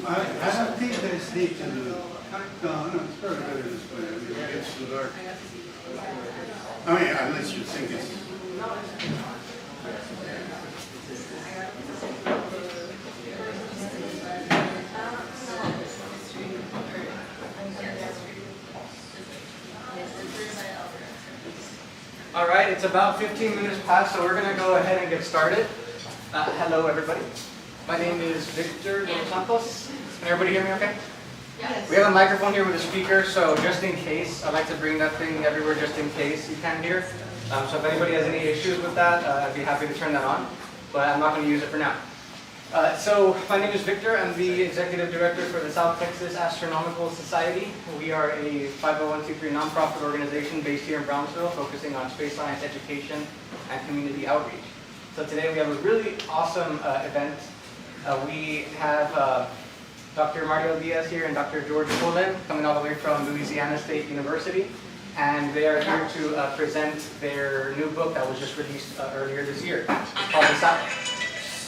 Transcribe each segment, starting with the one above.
I don't think there's need to do. No, it's very better this way. I mean, it gets too dark. I mean, unless you think it's. All right, it's about 15 minutes past, so we're going to go ahead and get started. Hello, everybody. My name is Victor Dos Santos. Can everybody hear me okay? Yes. We have a microphone here with a speaker, so just in case, I'd like to bring that thing everywhere just in case you can't hear. So if anybody has any issues with that, I'd be happy to turn that on, but I'm not going to use it for now. So my name is Victor. I'm the Executive Director for the South Texas Astronomical Society. We are a 501c3 nonprofit organization based here in Brownsville, focusing on space science education and community outreach. So today we have a really awesome event. We have Dr. Mario Diaz here and Dr. Jorge Pullin coming all the way from Louisiana State University. And they are here to present their new book that was just released earlier this year.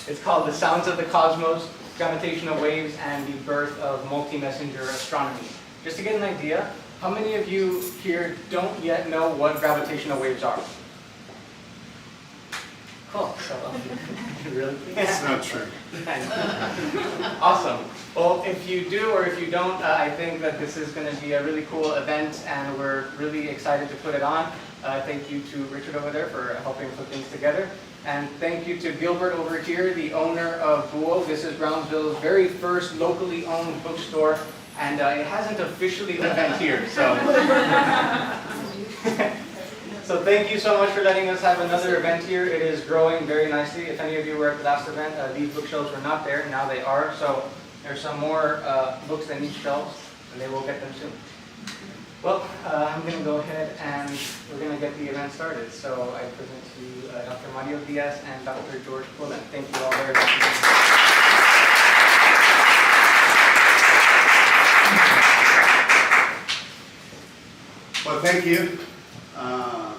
It's called The Sounds of the Cosmos, Gravitational Waves, and the Birth of Multi-Messenger Astronomy. Just to get an idea, how many of you here don't yet know what gravitational waves are? Cool. Really? It's not true. Awesome. Well, if you do or if you don't, I think that this is going to be a really cool event, and we're really excited to put it on. Thank you to Richard over there for helping put things together. And thank you to Gilbert over here, the owner of Búho. This is Brownsville's very first locally owned bookstore, and it hasn't officially opened here, so. So thank you so much for letting us have another event here. It is growing very nicely. If any of you were at the last event, these bookshelves were not there. Now they are. So there's some more books than each shelves, and they will get them soon. Well, I'm going to go ahead and we're going to get the event started. So I present to you Dr. Mario Diaz and Dr. Jorge Pullin. Thank you all very much. Well, thank you. I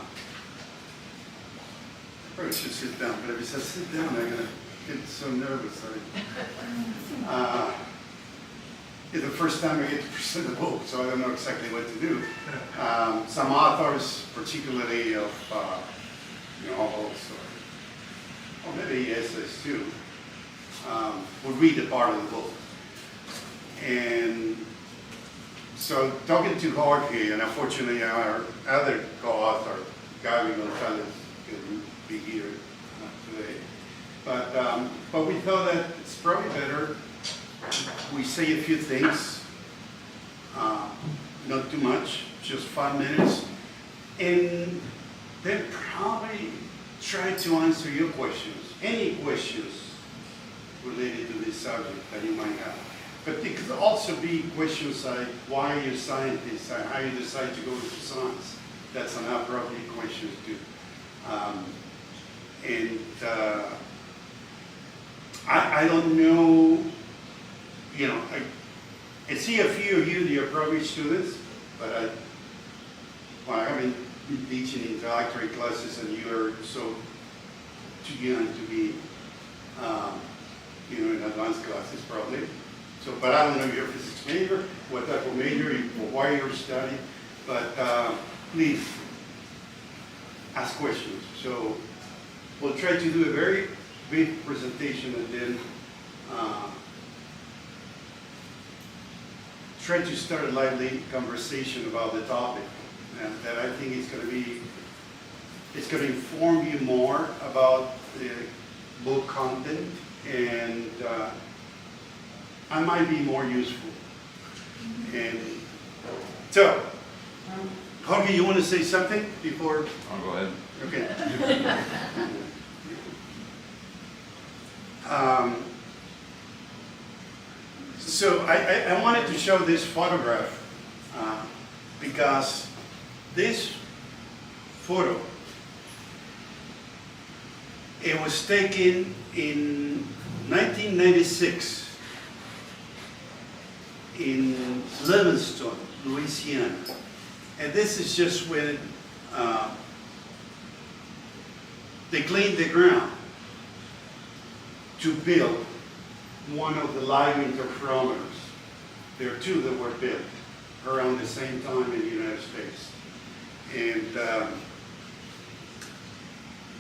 probably should sit down, but if you said sit down, I'm going to get so nervous. It's the first time I get to present a book, so I don't know exactly what to do. Some authors, particularly of novels or maybe essays too, will read a part of the book. And so talking to Jorge, and unfortunately our other co-author, Gabby Gonzalez, couldn't be here today. But we thought that it's probably better we say a few things, not too much, just 5 minutes, and then probably try to answer your questions, any questions related to this subject that you might have. But it could also be questions like, why are you scientists, and how you decide to go into science. That's an appropriate question too. I don't know, I see a few of you, the appropriate students, but I haven't been teaching introductory classes, and you're so too young to be, in advanced classes probably. So, but I don't know your physics major, what type of major, why you're studying, but please ask questions. So we'll try to do a very brief presentation and then try to start a lively conversation about the topic, and that I think it's going to inform you more about the book content, and I might be more useful. And so, Jorge, you want to say something before? I'll go ahead. Okay. So I wanted to show this photograph because this photo, it was taken in 1996 in Livingston, Louisiana. And this is just when they cleaned the ground to build one of the LIGO interferometers. There are two that were built around the same time in the United States.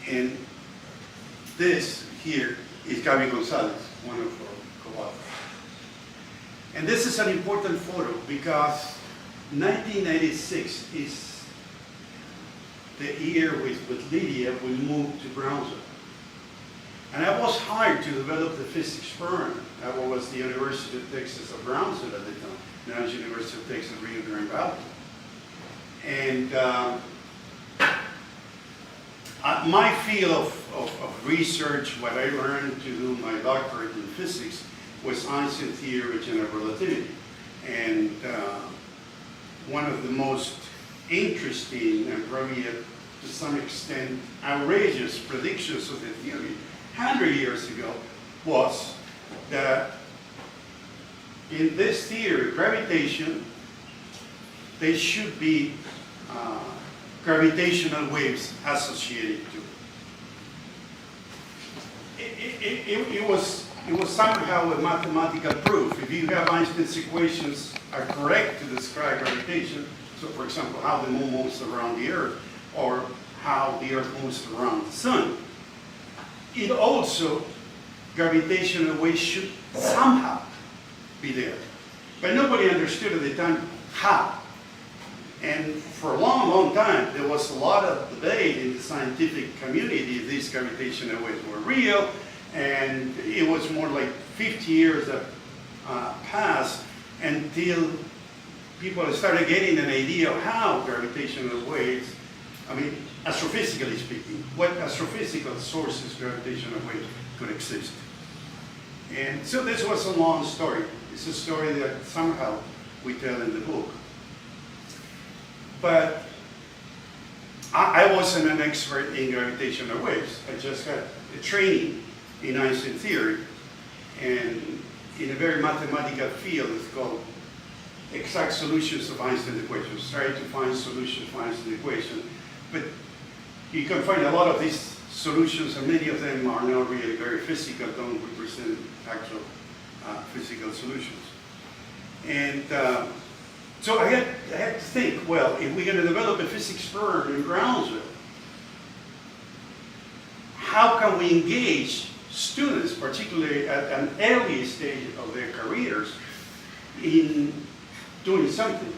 And this here is Gaby Gonzalez, one of our co-authors. And this is an important photo because 1996 is the year with Lydia we moved to Brownsville. And I was hired to develop the physics firm. That was the University of Texas of Brownsville at the time, now it's University of Texas Rio Grande Valley. And my field of research, what I learned to do my doctorate in physics, was Einstein theory of general relativity. And one of the most interesting and probably to some extent outrageous predictions of the theory 100 years ago was that in this theory, gravitation, there should be gravitational waves associated to it. It was somehow a mathematical proof. If you have Einstein's equations are correct to describe gravitation, so for example, how the moon moves around the Earth, or how the Earth moves around the sun, it also, gravitational waves should somehow be there. But nobody understood at the time how. And for a long, long time, there was a lot of debate in the scientific community if these gravitational waves were real, and it was more like 50 years that passed until people started getting an idea of how gravitational waves, I mean, astrophysically speaking, what astrophysical sources gravitational waves could exist. And so this was a long story. It's a story that somehow we tell in the book. But I wasn't an expert in gravitational waves. I just had a training in Einstein theory, and in a very mathematical field, it's called exact solutions of Einstein equations, trying to find solutions for Einstein equation. But you can find a lot of these solutions, and many of them are not really very physical, don't represent actual physical solutions. And so I had to think, well, if we're going to develop a physics firm in Brownsville, how can we engage students, particularly at an early stage of their careers, in doing something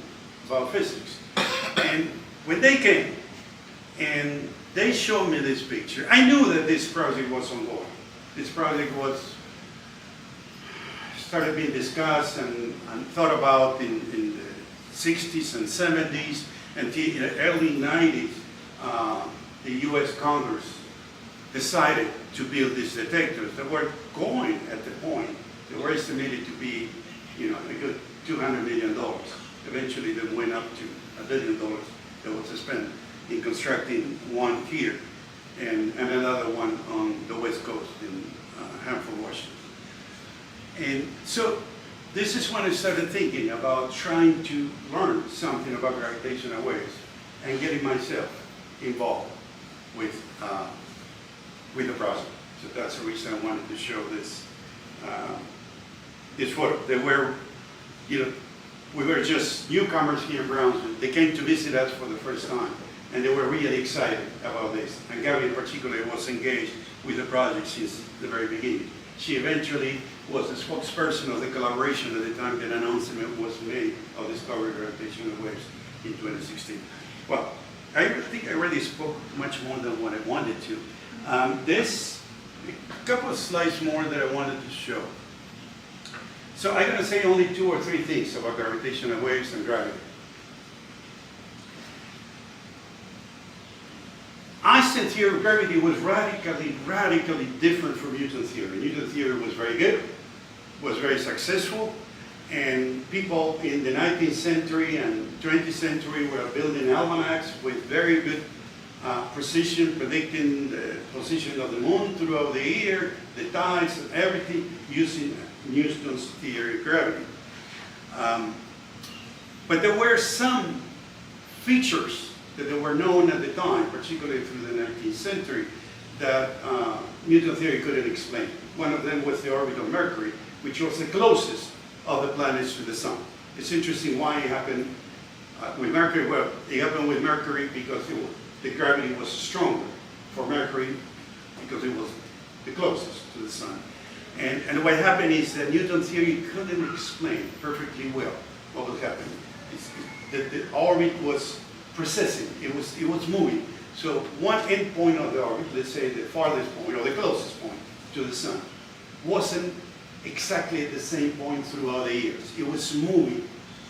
about physics? And when they came and they showed me this picture, I knew that this project was ongoing. This project was started being discussed and thought about in the 60s and 70s, until in the early 90s, the US Congress decided to build these detectors that were going at the point, they were estimated to be, a good $200 million. Eventually they went up to $1 billion that was spent in constructing one here and another one on the West Coast in Hanford, Washington. And so this is when I started thinking about trying to learn something about gravitational waves and getting myself involved with the project. So that's the reason I wanted to show this this photo. They were, we were just newcomers here in Brownsville. They came to visit us for the first time, and they were really excited about this. And Gary in particular was engaged with the project since the very beginning. She eventually was the spokesperson of the collaboration at the time that announcement was made of discovery of gravitational waves in 2016. Well, I think I already spoke much more than what I wanted to. There's a couple of slides more that I wanted to show. So I'm going to say only 2 or 3 things about gravitational waves and gravity. Einstein's theory of gravity was radically different from Newton's theory. Newton's theory was very good, was very successful, and people in the 19th century and 20th century were building almanacs with very good precision, predicting the position of the moon throughout the year, the tides, and everything using Newton's theory of gravity. But there were some features that were known at the time, particularly through the 19th century, that Newton's theory couldn't explain. One of them was the orbit of Mercury, which was the closest of the planets to the sun. It's interesting why it happened with Mercury. Well, it happened with Mercury because the gravity was stronger for Mercury because it was the closest to the sun. And what happened is that Newton's theory couldn't explain perfectly well what was happening. The orbit was precessing, it was moving. So one end point of the orbit, let's say the farthest point or the closest point to the sun, wasn't exactly at the same point throughout the years. It was moving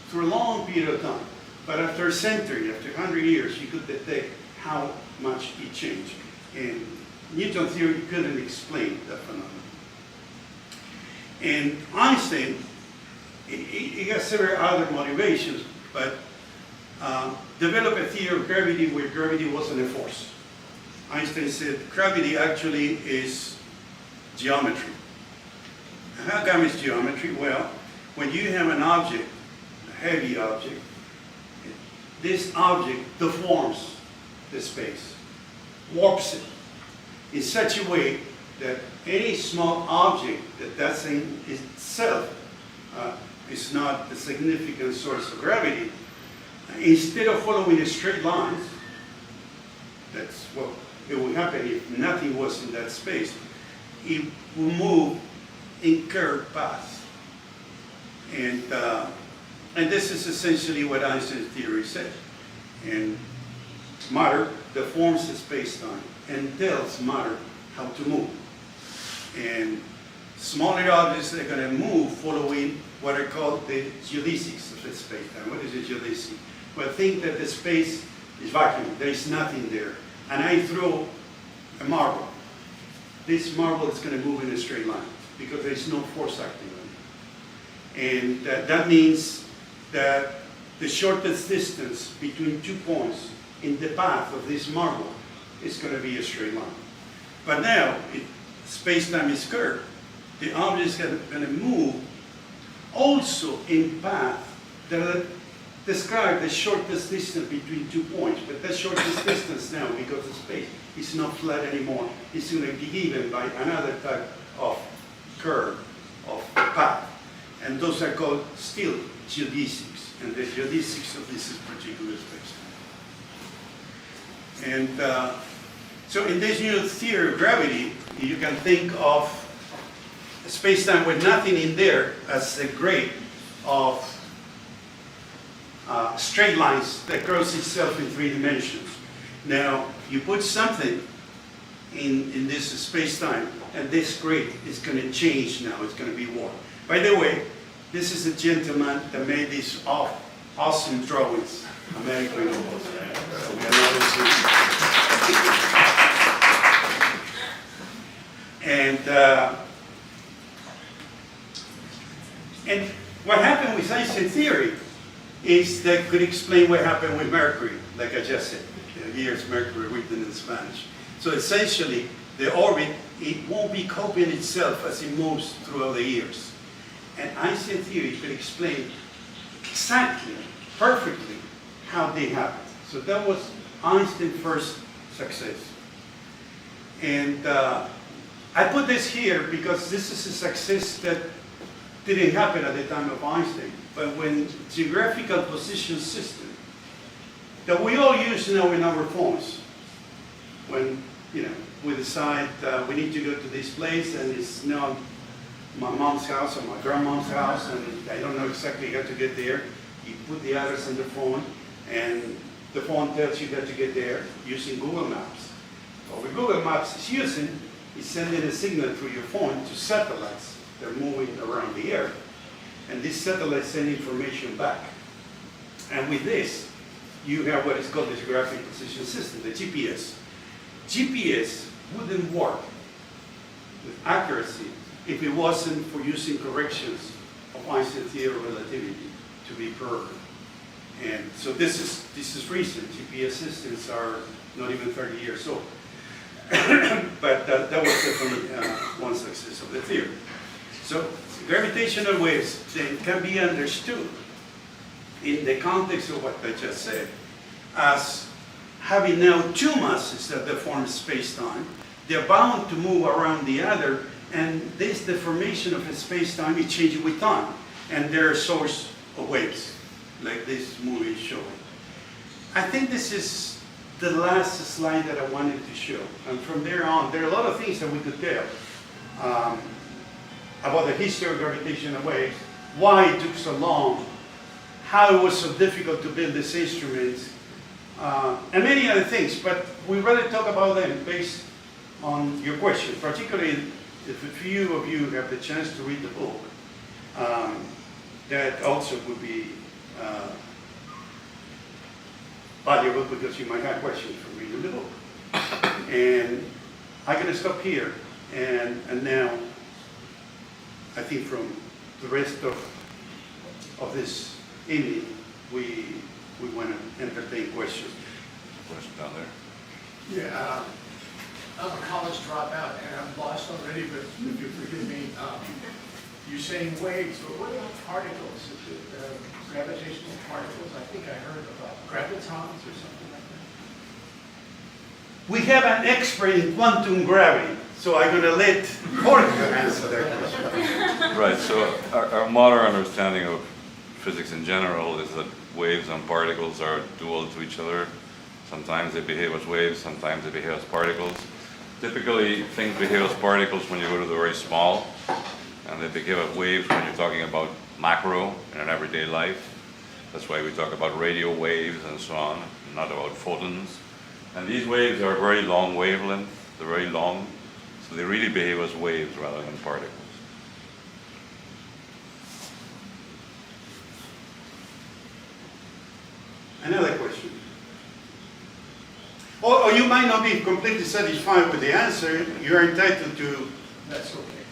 for a long period of time. But after a century, after 100 years, you could detect how much it changed. And Newton's theory couldn't explain that phenomenon. And Einstein, he has several other motivations, but developed a theory of gravity where gravity wasn't a force. Einstein said gravity actually is geometry. How come it's geometry? Well, when you have an object, a heavy object, this object deforms the space, warps it in such a way that any small object that doesn't itself is not a significant source of gravity, instead of following a straight line, that's what it would happen if nothing was in that space, it will move in curved paths. And this is essentially what Einstein's theory said. And matter deforms the space-time and tells matter how to move. And smaller objects are going to move following what are called the geodesics of the space-time. What is a geodesy? Well, think that the space is vacuum. There is nothing there. And I throw a marble. This marble is going to move in a straight line because there is no force acting on it. And that means that the shortest distance between 2 points in the path of this marble is going to be a straight line. But now, space-time is curved. The object is going to move also in paths that describe the shortest distance between 2 points. But that shortest distance now, because the space is not flat anymore, is going to be given by another type of curve, of path. And those are called still geodesics. And the geodesics of this is particular space-time. And so in this new theory of gravity, you can think of space-time with nothing in there as a grid of straight lines that grows itself in 3 dimensions. Now, you put something in this space-time, and this grid is going to change now. It's going to be warped. By the way, this is a gentleman that made these awesome drawings. American novels. So we are and what happened with Einstein's theory is that could explain what happened with Mercury, like I just said. Here's Mercury written in Spanish. So essentially, the orbit, it won't be copying itself as it moves throughout the years. And Einstein's theory could explain exactly, perfectly, how they happened. So that was Einstein's first success. And I put this here because this is a success that didn't happen at the time of Einstein. But when geographical position system that we all use now in our phones, when we decide we need to go to this place and it's now my mom's house or my grandmom's house, and I don't know exactly how to get there. You put the address on the phone, and the phone tells you how to get there using Google Maps. What Google Maps is using is sending a signal through your phone to satellites. They're moving around the Earth. And these satellites send information back. And with this, you have what is called this graphic position system, the GPS. GPS wouldn't work with accuracy if it wasn't for using corrections of Einstein's theory of relativity to be perfect. And so this is recent. GPS systems are not even 30 years old. But that was definitely one success of the theory. So gravitational waves, they can be understood in the context of what I just said as having now two masses that deform space-time. They're bound to move around the other, and this deformation of a space-time is changing with time. And they're a source of waves, like this movie is showing. I think this is the last slide that I wanted to show. And from there on, there are a lot of things that we could tell about the history of gravitational waves, why it took so long, how it was so difficult to build these instruments, and many other things. But we'd rather talk about them based on your question, particularly if a few of you have the chance to read the book. That also would be valuable because you might have questions from reading the book. And I'm going to stop here. And now, I think from the rest of this evening, we want to entertain questions. Question down there. Yeah, I'm a college dropout and I'm lost already, but if you forgive me, you're saying waves, but what about particles? Is it gravitational particles? I think I heard about gravitons or something like that. We have an expert in quantum gravity, so I'm going to let Jorge answer that question. Right, so our modern understanding of physics in general is that waves and particles are dual to each other. Sometimes they behave as waves, sometimes they behave as particles. Typically, things behave as particles when you go to the very small, and they behave as waves when you're talking about macro in an everyday life. That's why we talk about radio waves and so on, not about photons. And these waves are very long wavelength, they're very long, so they really behave as waves rather than particles. Another question. Or you might not be completely satisfied with the answer. You're entitled to. That's okay.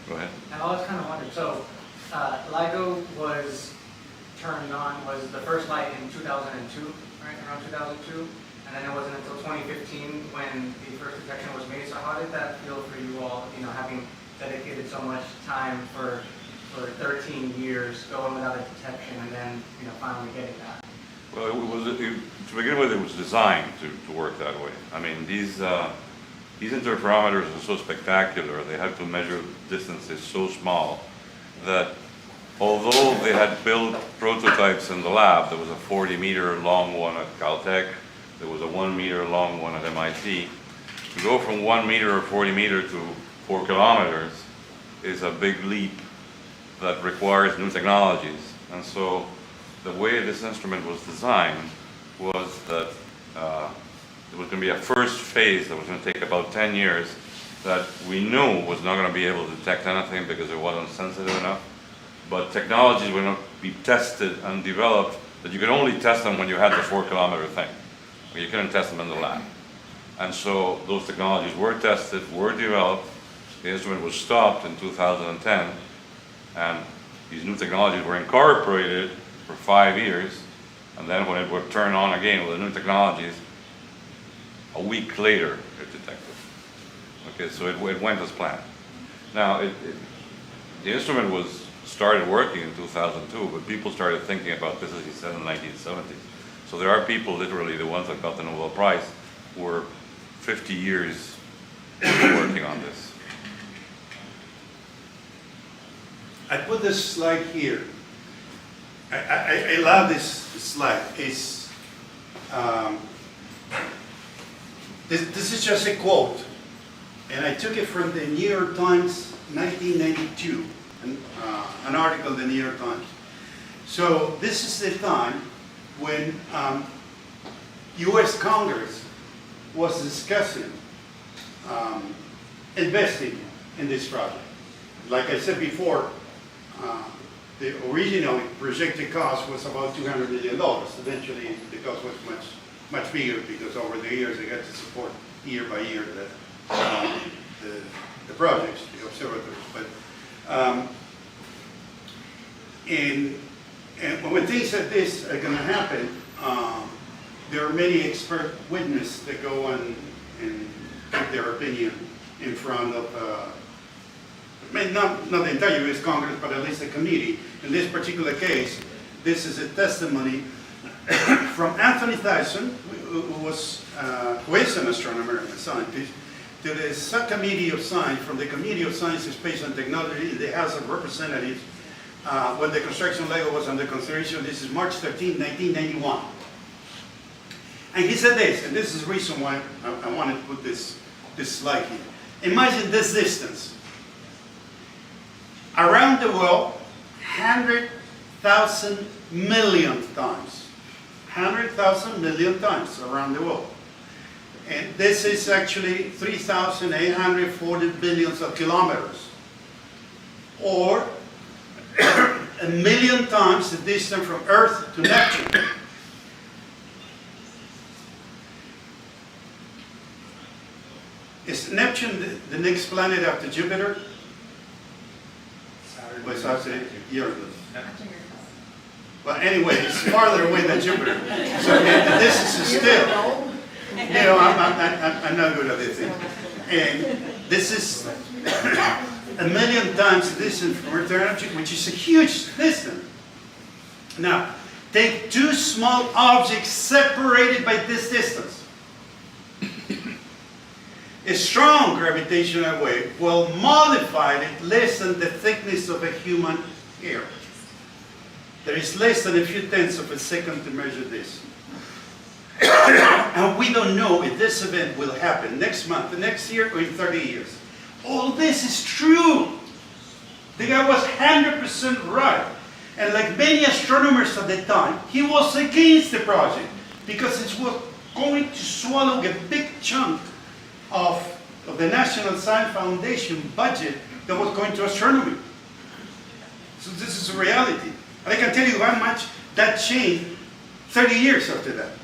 Go ahead. And I was kind of wondering, so LIGO was turned on, was the first light in 2002, right, around 2002? And then it wasn't until 2015 when the first detection was made. So how did that feel for you all, having dedicated so much time for 13 years going without a detection and then, finally getting that? Well, to begin with, it was designed to work that way. I mean, these interferometers are so spectacular. They had to measure distances so small that although they had built prototypes in the lab, there was a 40-meter long one at Caltech, there was a 1-meter long one at MIT. To go from 1 meter or 40 meter to 4 kilometers is a big leap that requires new technologies. And so the way this instrument was designed was that there was going to be a first phase that was going to take about 10 years that we knew was not going to be able to detect anything because it wasn't sensitive enough. But technologies were going to be tested and developed that you could only test them when you had the 4-kilometer thing. You couldn't test them in the lab. And so those technologies were tested, were developed. The instrument was stopped in 2010. And these new technologies were incorporated for 5 years. And then when it would turn on again with the new technologies, a week later it detected. Okay, so it went as planned. Now, the instrument started working in 2002, but people started thinking about this, as he said, in the 1970s. So there are people, literally the ones that got the Nobel Prize, who were 50 years working on this. I put this slide here. I love this slide. It's, this is just a quote And I took it from the New York Times, 1992, an article in the New York Times. So this is the time when U.S. Congress was discussing investing in this project. Like I said before, the original projected cost was about $200 million. Eventually, the cost was much bigger because over the years they had to support year by year the projects, the observatories. But and when things like this are going to happen, there are many expert witnesses that go and give their opinion in front of, not the entire U.S. Congress, but at least a committee. In this particular case, this is a testimony from Anthony Tyson, who is an astronomer and a scientist, to the subcommittee of science, from the Committee of Science, Space and Technology in the House of Representatives, when the construction LIGO was under consideration. This is March 13, 1991. And he said this, and this is the reason why I wanted to put this slide here. Imagine this distance. Around the world, 100,000 million times. 100,000 million times around the world. And this is actually 3,840 billions of kilometers. Or a million times the distance from Earth to Neptune. Is Neptune the next planet after Jupiter? Well, Saturn, Uranus. Well, anyway, it's farther away than Jupiter. So this is still, I'm not good at this thing. And this is a million times the distance from Earth to Neptune, which is a huge distance. Now, take two small objects separated by this distance. A strong gravitational wave will modify it less than the thickness of a human hair. There is less than a few tenths of a second to measure this. And we don't know if this event will happen next month, the next year, or in 30 years. All this is true. The guy was 100% right. And like many astronomers at the time, he was against the project because it was going to swallow a big chunk of the National Science Foundation budget that was going to astronomy. So this is a reality. And I can tell you how much that changed 30 years after that.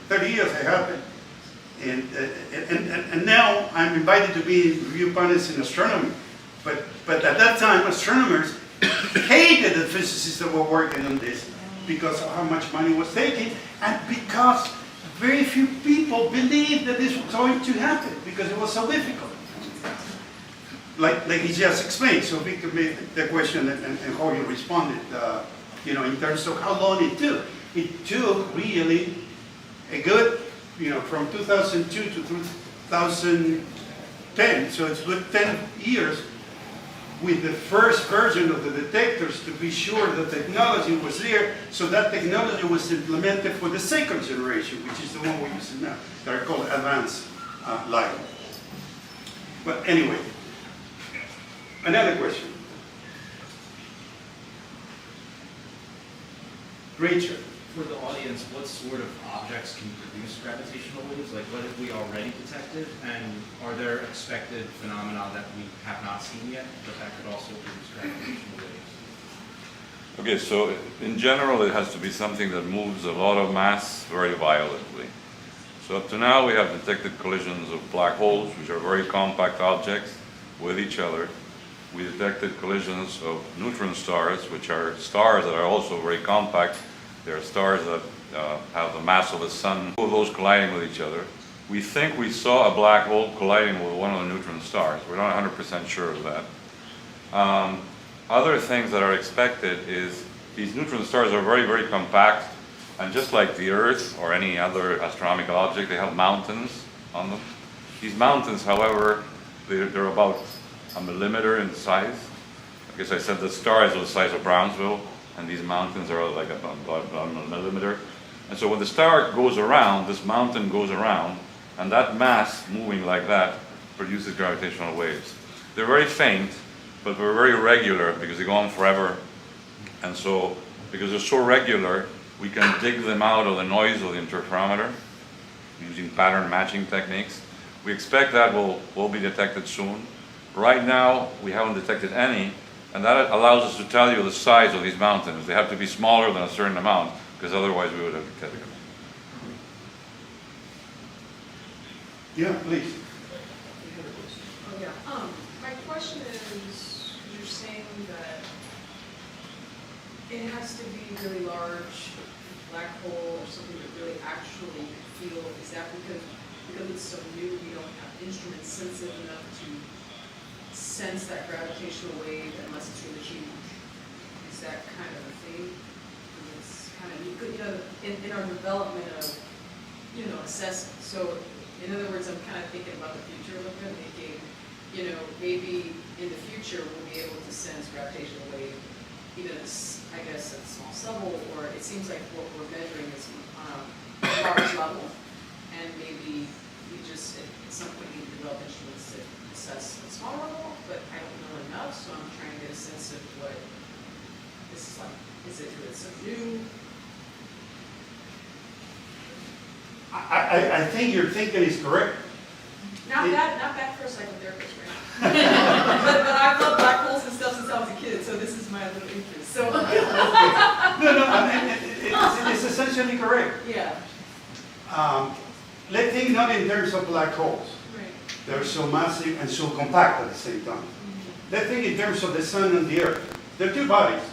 30 years it happened. And now I'm invited to be in review panels in astronomy. But at that time, astronomers hated the physicists that were working on this because of how much money was taken and because very few people believed that this was going to happen because it was so difficult. Like he just explained, so we could make the question and how you responded, in terms of how long it took. It took really a good, from 2002 to 2010, so it's good 10 years with the first version of the detectors to be sure the technology was there, so that technology was implemented for the second generation, which is the one we're using now, that are called advanced LIGO. But anyway, another question. Richard. For the audience, what sort of objects can produce gravitational waves? Like what have we already detected? And are there expected phenomena that we have not seen yet, but that could also produce gravitational waves? Okay, so in general, it has to be something that moves a lot of mass very violently. So up to now, we have detected collisions of black holes, which are very compact objects with each other. We detected collisions of neutron stars, which are stars that are also very compact. There are stars that have the mass of the sun, two of those colliding with each other. We think we saw a black hole colliding with one of the neutron stars. We're not 100% sure of that. Other things that are expected is these neutron stars are very, very compact, and just like the Earth or any other astronomical object, they have mountains on them. These mountains, however, they're about a millimeter in size. I guess I said the stars are the size of Brownsville, and these mountains are like about a millimeter. And so when the star goes around, this mountain goes around, and that mass moving like that produces gravitational waves. They're very faint, but they're very regular because they go on forever. And so, because they're so regular, we can dig them out of the noise of the interferometer using pattern matching techniques. We expect that will be detected soon. Right now, we haven't detected any, and that allows us to tell you the size of these mountains. They have to be smaller than a certain amount, because otherwise we would have detected them. Yeah, please. Oh, yeah. My question is, you're saying that it has to be really large, black hole or something that really actually feel, is that because it's so new, we don't have instruments sensitive enough to sense that gravitational wave unless it's really huge? Is that kind of a thing? It's kind of, in our development of, assessment. So, in other words, I'm kind of thinking about the future a little bit, thinking, maybe in the future we'll be able to sense gravitational wave even at, I guess, at a small level, or it seems like what we're measuring is on a large level, and maybe we just at some point need to develop instruments that assess at a small level, but I don't know enough, so I'm trying to get a sense of what this is like. Is it so new? I think your thinking is correct. Not bad for a psychotherapist, right? but I've loved black holes and stuff since I was a kid, so this is my little interest. So No, I mean, it's essentially correct. yeah, Let's think not in terms of black holes. right. They're so massive and so compact at the same time. Let's think in terms of the sun and the earth. They're two bodies.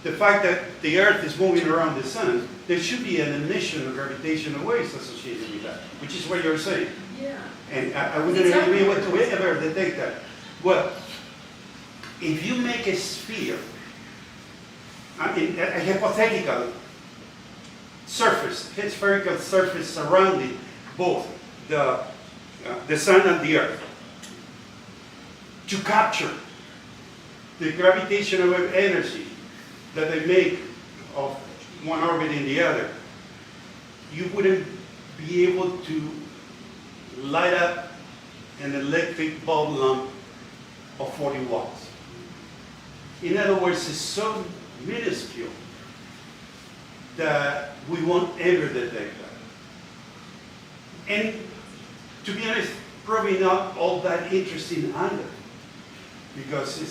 The fact that the earth is moving around the sun, there should be an emission of gravitational waves associated with that, which is what you're saying. Yeah. And I wouldn't be able to ever detect that. Well, if you make a sphere, I mean, a hypothetical surface, a spherical surface surrounding both the sun and the earth, to capture the gravitational wave energy that they make of one orbit in the other, you wouldn't be able to light up an electric bulb lamp of 40 watts. In other words, it's so minuscule that we won't ever detect that. And to be honest, probably not all that interesting either, because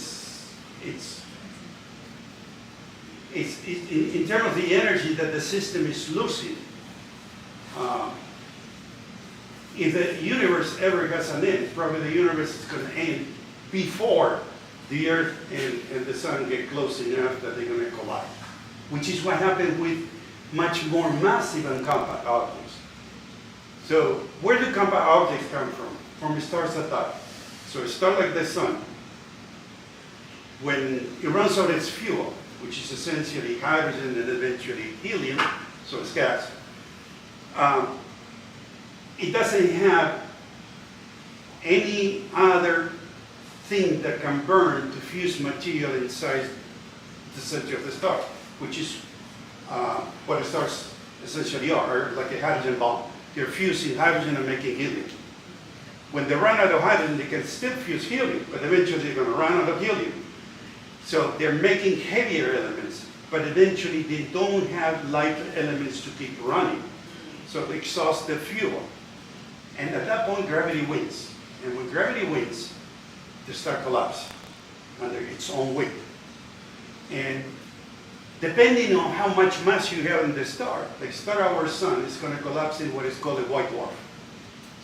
it's in terms of the energy that the system is losing. If the universe ever has an end, probably the universe is going to end before the Earth and the Sun get close enough that they're going to collide, which is what happened with much more massive and compact objects. So where do compact objects come from? From stars that die. So a star like the Sun, when it runs out its fuel, which is essentially hydrogen and eventually helium, so it's gas, it doesn't have any other thing that can burn to fuse material inside the center of the star, which is what the stars essentially are, like a hydrogen bomb. They're fusing hydrogen and making helium. When they run out of hydrogen, they can still fuse helium, but eventually they're going to run out of helium. So they're making heavier elements, but eventually they don't have lighter elements to keep running. So they exhaust the fuel. And at that point, gravity wins. And when gravity wins, the star collapses under its own weight. And depending on how much mass you have in the star, like star our sun is going to collapse in what is called a white dwarf.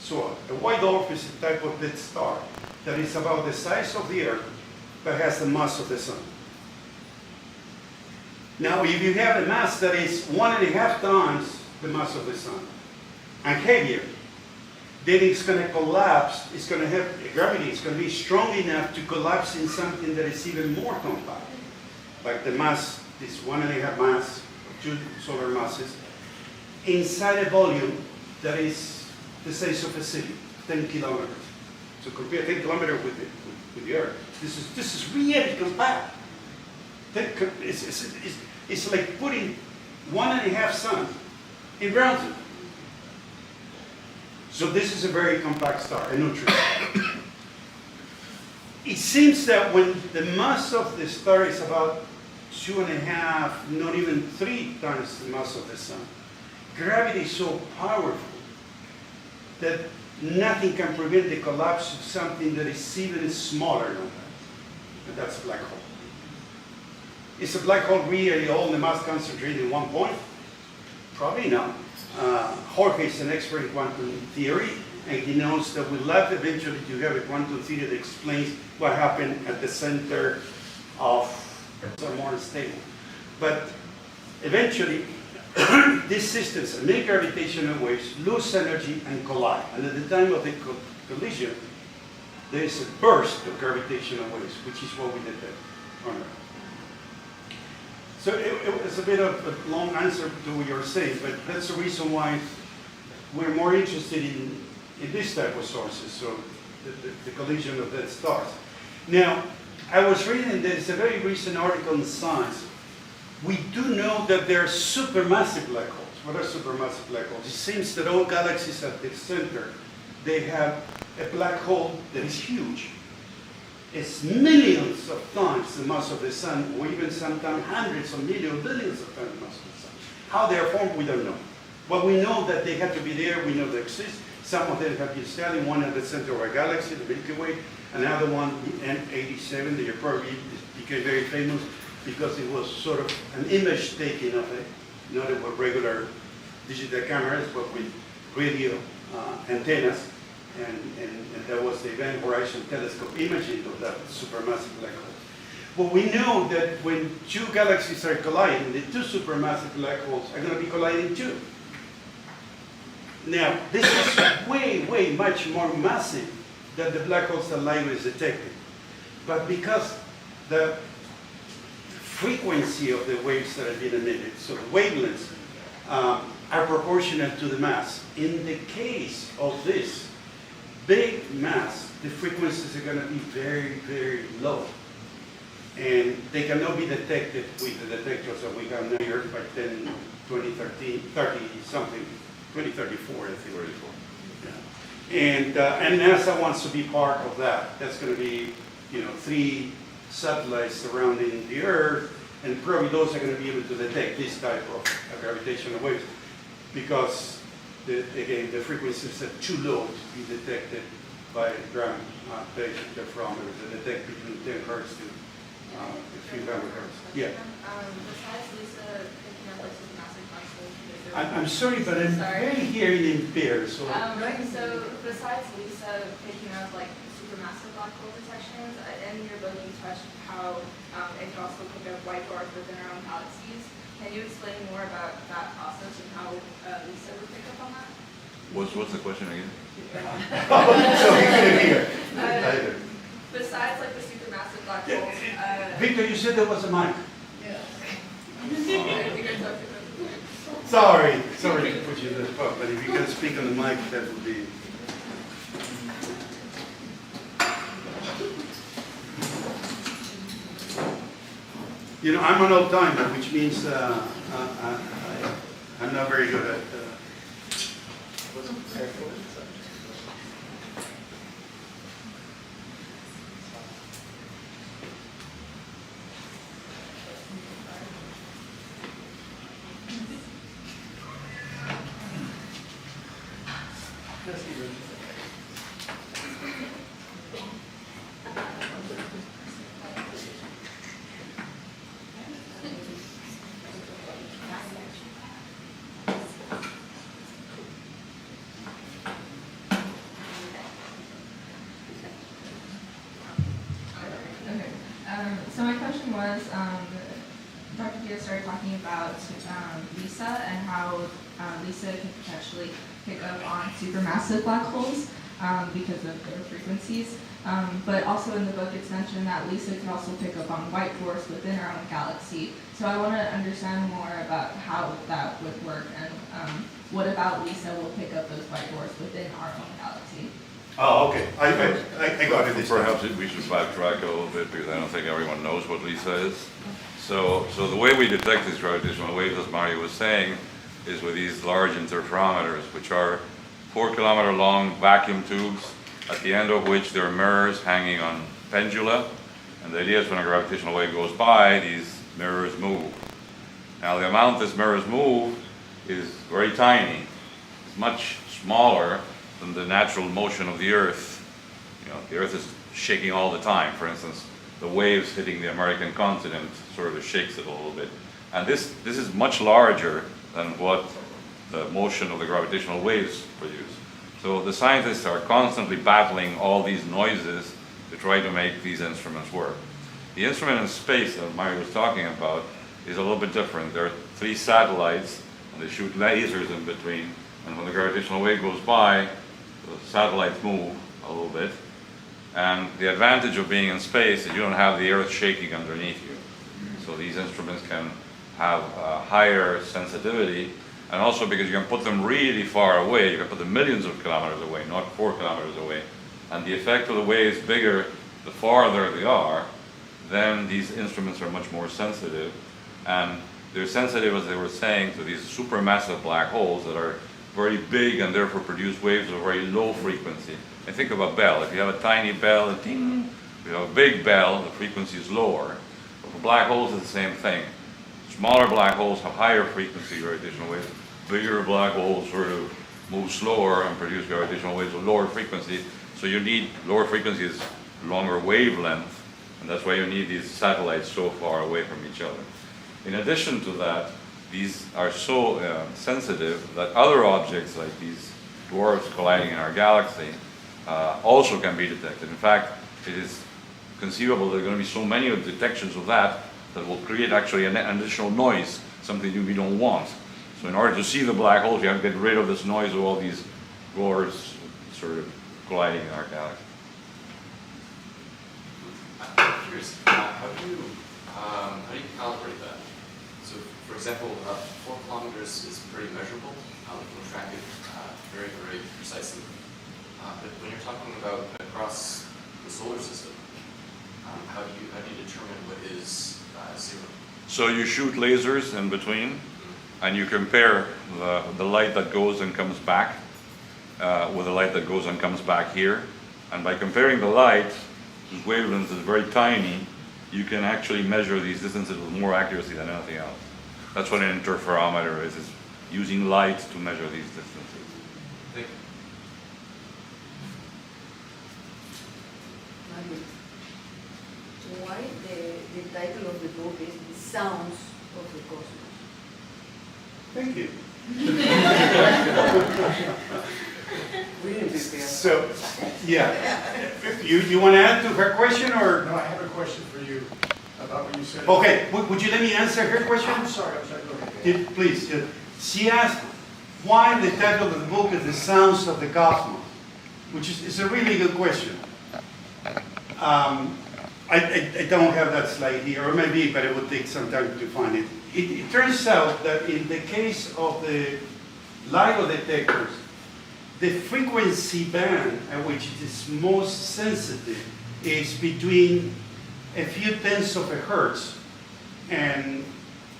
So a white dwarf is a type of dead star that is about the size of the Earth, but has the mass of the sun. Now, if you have a mass that is 1.5 times the mass of the sun and heavier, then it's going to collapse. It's going to have gravity. It's going to be strong enough to collapse in something that is even more compact, like the mass, this 1.5 mass of 2 solar masses, inside a volume that is the size of a city, 10 kilometers. So compare 10 kilometers with the Earth. This is really compact. It's like putting 1.5 sun in Brownsville. So this is a very compact star, a neutron. It seems that when the mass of the star is about 2.5, not even 3 times the mass of the sun, gravity is so powerful that nothing can prevent the collapse of something that is even smaller than that. And that's a black hole. Is a black hole really all the mass concentrated in one point? Probably not. Jorge is an expert in quantum theory, and he knows that we'd love eventually to have a quantum theory that explains what happened at the center of some more stable. But eventually, these systems emit gravitational waves, lose energy, and collide. And at the time of the collision, there is a burst of gravitational waves, which is what we detect on Earth. So it was a bit of a long answer to what you're saying, but that's the reason why we're more interested in this type of sources, so the collision of dead stars. Now, I was reading, there's a very recent article in Science. We do know that there are supermassive black holes. What are supermassive black holes? It seems that all galaxies at the center, they have a black hole that is huge. It's millions of times the mass of the sun, or even sometimes hundreds of millions, billions of times the mass of the sun. How they are formed, we don't know. But we know that they have to be there, we know they exist. Some of them have been studied, one at the center of our galaxy, the Milky Way, another one, the N87, that probably became very famous because it was sort of an image taking of it, not with regular digital cameras, but with radio antennas. And that was the Event Horizon Telescope imaging of that supermassive black hole. Well, we know that when two galaxies are colliding, the two supermassive black holes are going to be colliding too. Now, this is way, way much more massive than the black holes that LIGO is detecting. But because the frequency of the waves that are being emitted, so the wavelengths, are proportional to the mass. In the case of this big mass, the frequencies are going to be very, very low. And they cannot be detected with the detectors that we have now here by 2034, I think. 34. Yeah. And NASA wants to be part of that. That's going to be, 3 satellites surrounding the Earth, and probably those are going to be able to detect this type of gravitational waves, because again, the frequencies are too low to be detected by ground-based interferometers that detect between 10 hertz to a few hundred hertz. Yeah. Besides Lisa picking up like supermassive black holes, I'm sorry, but I'm very hearing impaired. So. So besides Lisa picking up like supermassive black hole detections, in your book you touched how it can also pick up white dwarfs within our own galaxies. Can you explain more about that process and how Lisa would pick up on that? What's the question again? So you couldn't hear. Either. Besides like the supermassive black holes, Victor, you said there was a mic. you guys have to- Sorry to put you in the spot, but if you can speak on the mic, that would be. I'm an old timer, which means I'm not very good at. So my question was, Dr. Díaz started talking about Lisa and how Lisa can potentially pick up on supermassive black holes because of their frequencies. But also in the book it's mentioned that Lisa can also pick up on white dwarfs within our own galaxy. So I want to understand more about how that would work, and what about Lisa will pick up those white dwarfs within our own galaxy. Oh, okay. I got it. Perhaps we should backtrack a little bit, because I don't think everyone knows what LISA is. So the way we detect these gravitational waves, as Mario was saying, is with these large interferometers, which are 4-kilometer long vacuum tubes, at the end of which there are mirrors hanging on pendula. And the idea is when a gravitational wave goes by, these mirrors move. Now the amount these mirrors move is very tiny. It's much smaller than the natural motion of the Earth. You know, the Earth is shaking all the time. For instance, the waves hitting the American continent sort of shakes it a little bit. And this is much larger than what the motion of the gravitational waves produce. So the scientists are constantly battling all these noises to try to make these instruments work. The instrument in space that Mario was talking about is a little bit different. There are 3 satellites, and they shoot lasers in between, and when the gravitational wave goes by, the satellites move a little bit. And the advantage of being in space is you don't have the Earth shaking underneath you. So these instruments can have higher sensitivity, and also because you can put them really far away, you can put them millions of kilometers away, not 4 kilometers away. And the effect of the wave is bigger the farther they are, then these instruments are much more sensitive. And they're sensitive, as they were saying, to these supermassive black holes that are very big and therefore produce waves of very low frequency. And think of a bell. If you have a tiny bell, a ding. If you have a big bell, the frequency is lower. But for black holes, it's the same thing. Smaller black holes have higher frequency gravitational waves. Bigger black holes sort of move slower and produce gravitational waves of lower frequency. So you need lower frequencies, longer wavelength, and that's why you need these satellites so far away from each other. In addition to that, these are so sensitive that other objects like these dwarfs colliding in our galaxy also can be detected. In fact, it is conceivable there are going to be so many detections of that will create actually an additional noise, something we don't want. So in order to see the black holes, you have to get rid of this noise of all these dwarfs sort of colliding in our galaxy. I'm curious, how do you calibrate that? So, for example, 4 kilometers is pretty measurable. We can track it very, very precisely. But when you're talking about across the solar system, how do you determine what is 0? So you shoot lasers in between, and you compare the light that goes and comes back with the light that goes and comes back here. And by comparing the light, whose wavelength is very tiny, you can actually measure these distances with more accuracy than anything else. That's what an interferometer is using light to measure these distances. Thank you. Why the title of the book is The Sounds of the Cosmos? Thank you. We didn't prepare. So, yeah. You want to add to her question, or? No, I have a question for you about what you said. Okay, would you let me answer her question? I'm sorry, go ahead. Please. She asked why the title of the book is The Sounds of the Cosmos, which is a really good question. I don't have that slide here, or maybe, but it would take some time to find it. It turns out that in the case of the LIGO detectors, the frequency band at which it is most sensitive is between a few tenths of a hertz and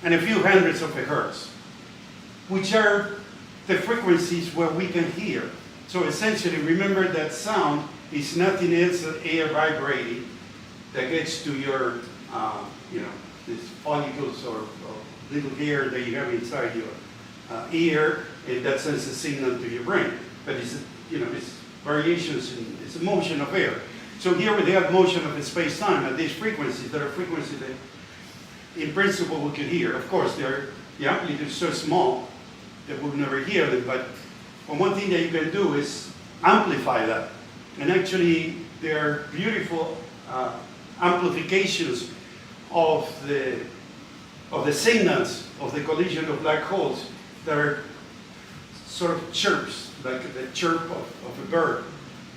a few hundreds of a hertz, which are the frequencies where we can hear. So essentially, remember that sound is nothing else than air vibrating that gets to your, these follicles or little hair that you have inside your ear, and that sends a signal to your brain. But it's variations, it's a motion of air. So here we have motion of space-time at these frequencies. There are frequencies that, in principle, we can hear. Of course, the amplitude is so small that we'll never hear them. But one thing that you can do is amplify that. And actually, there are beautiful amplifications of the signals of the collision of black holes that are sort of chirps, like the chirp of a bird,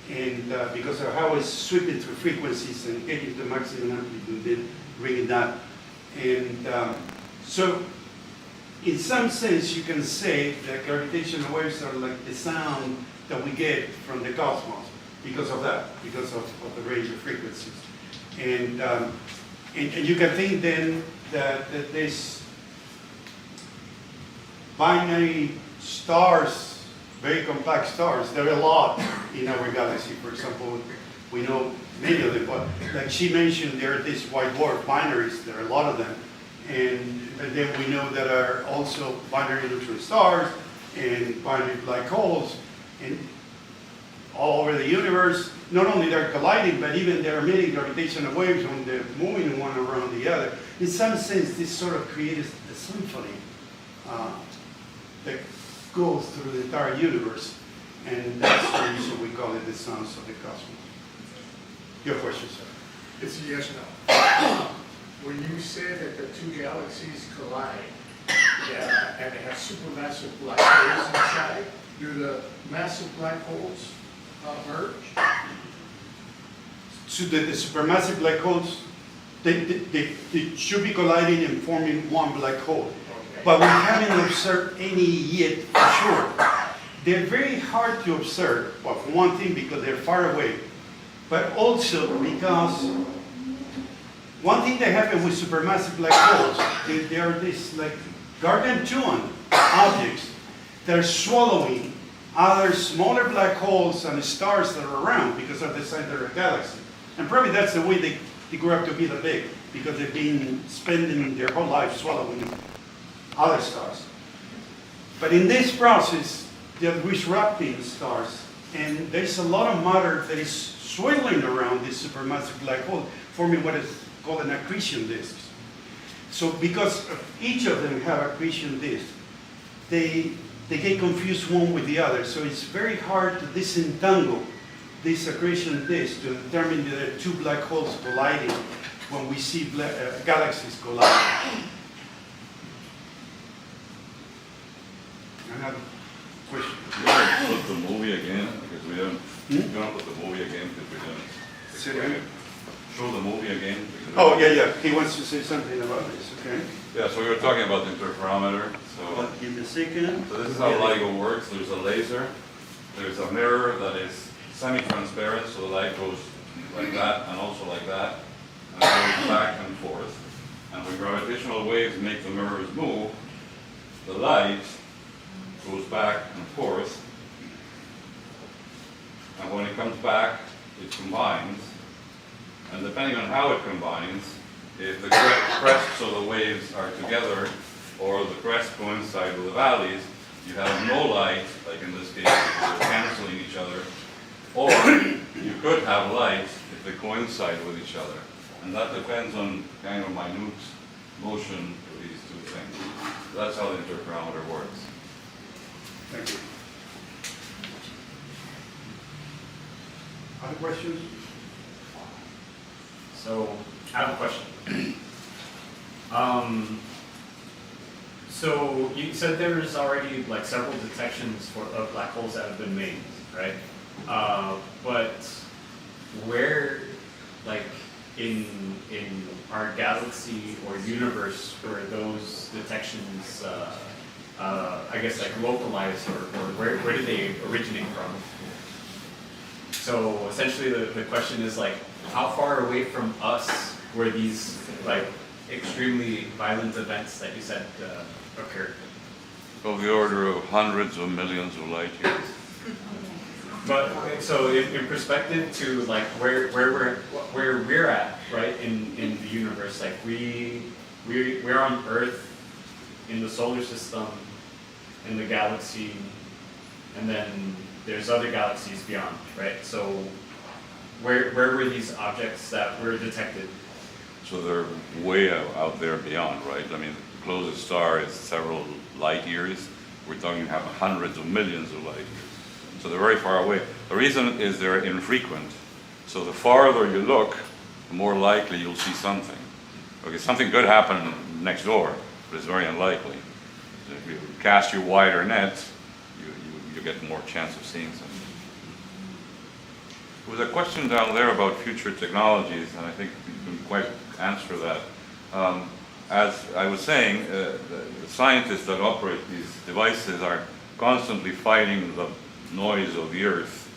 and because of how it's sweeping through frequencies and getting the maximum amplitude, then bringing that. And so, in some sense, you can say that gravitational waves are like the sound that we get from the cosmos because of that, because of the range of frequencies. And you can think then that these binary stars very complex stars. There are a lot in our galaxy. For example, we know many of them, but like she mentioned, there are these white dwarf binaries. There are a lot of them. But then we know there are also binary neutron stars and binary black holes and all over the universe. Not only they're colliding, but even they're emitting gravitational waves when they're moving one around the other. In some sense, this sort of creates a symphony that goes through the entire universe. And that's the reason we call it the sounds of the cosmos. Your question, sir? It's a yes, no. When you said that the two galaxies collide, and they have supermassive black holes inside, do the massive black holes merge? So the supermassive black holes, they should be colliding and forming one black hole. Okay. But we haven't observed any yet for sure. They're very hard to observe, well, for one thing, because they're far away, but also because one thing that happens with supermassive black holes, they are these like gargantuan objects that are swallowing other smaller black holes and stars that are around because of the size of the galaxy. And probably that's the way they grew up to be that big, because they've been spending their whole life swallowing other stars. But in this process, they're disrupting stars, and there's a lot of matter that is swirling around this supermassive black hole, forming what is called an accretion disk. So because each of them have accretion disks, they get confused one with the other. So it's very hard to disentangle this accretion disk to determine that there are two black holes colliding when we see galaxies collide. Another question? You want to put the movie again, because we don't, you want to put the movie again, because we don't. Say it again? Show the movie again. Oh, yeah. He wants to say something about this, okay? Yeah, so we were talking about the interferometer. So, Give me a second. so this is how LIGO works. There's a laser, there's a mirror that is semi-transparent, so the light goes like that and also like that, and it goes back and forth. And when gravitational waves make the mirrors move, the light goes back and forth, and when it comes back, it combines. And depending on how it combines, if the crests of the waves are together, or the crests coincide with the valleys, you have no light, like in this case, because they're canceling each other, or you could have light if they coincide with each other. And that depends on kind of minute motion of these two things. So that's how the interferometer works. Thank you. Other questions? So, I have a question. So you said there's already like several detections of black holes that have been made, right? But where, like in our galaxy or universe, were those detections, I guess, like localized, or where do they originate from? So essentially, the question is like, how far away from us were these like extremely violent events that you said occurred? Of the order of hundreds of millions of light years. But so in perspective to like where we're at, right, in the universe, like we're on Earth, in the solar system, in the galaxy, and then there's other galaxies beyond, right? So where were these objects that were detected? So they're way out there beyond, right? I mean, the closest star is several light years. We're talking about hundreds of millions of light years. So they're very far away. The reason is they're infrequent. So the farther you look, the more likely you'll see something. Okay, something could happen next door, but it's very unlikely. If you cast your wider net, you get more chance of seeing something. There was a question down there about future technologies, and I think you can quite answer that. As I was saying, the scientists that operate these devices are constantly fighting the noise of the Earth.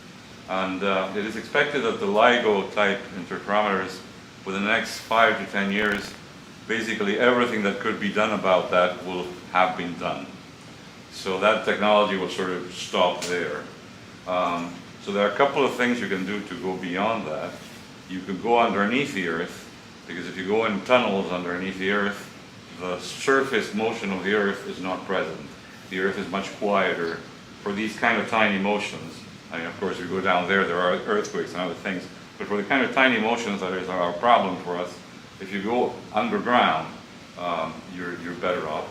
And it is expected that the LIGO type interferometers, within the next 5 to 10 years, basically everything that could be done about that will have been done. So that technology will sort of stop there. So there are a couple of things you can do to go beyond that. You could go underneath the Earth, because if you go in tunnels underneath the Earth, the surface motion of the Earth is not present. The Earth is much quieter for these kind of tiny motions. I mean, of course, if you go down there, there are earthquakes and other things. But for the kind of tiny motions that is our problem for us, if you go underground, you're better off.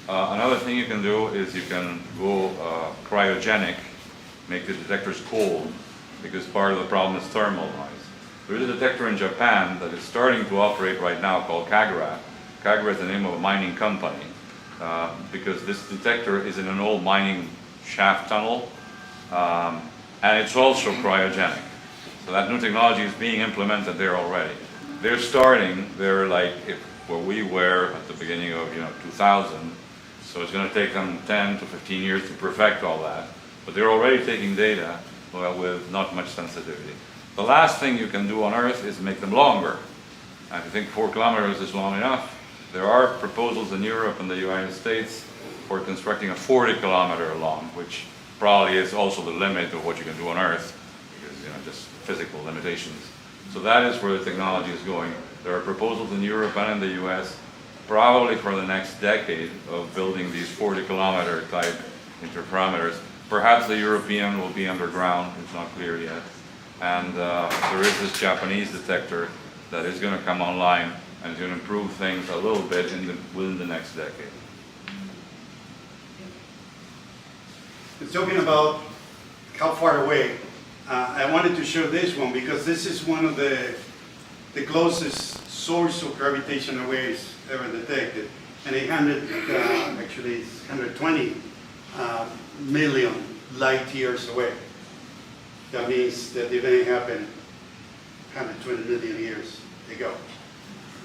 Another thing you can do is you can go cryogenic, make the detectors cold, because part of the problem is thermal noise. There is a detector in Japan that is starting to operate right now called Kagura. Kagura is the name of a mining company, because this detector is in an old mining shaft tunnel, and it's also cryogenic. So that new technology is being implemented there already. They're like where we were at the beginning of 2000, so it's going to take them 10 to 15 years to perfect all that. But they're already taking data with not much sensitivity. The last thing you can do on Earth is make them longer. And if you think 4 kilometers is long enough, there are proposals in Europe and the United States for constructing a 40-kilometer long, which probably is also the limit of what you can do on Earth, because just physical limitations. So that is where the technology is going. There are proposals in Europe and in the US, probably for the next decade, of building these 40-kilometer type interferometers. Perhaps the European will be underground, it's not clear yet. And there is this Japanese detector that is going to come online and is going to improve things a little bit within the next decade. Talking about how far away, I wanted to show this one because this is one of the closest source of gravitational waves ever detected, and actually it's 120 million light years away. That means that the event happened 120 million years ago.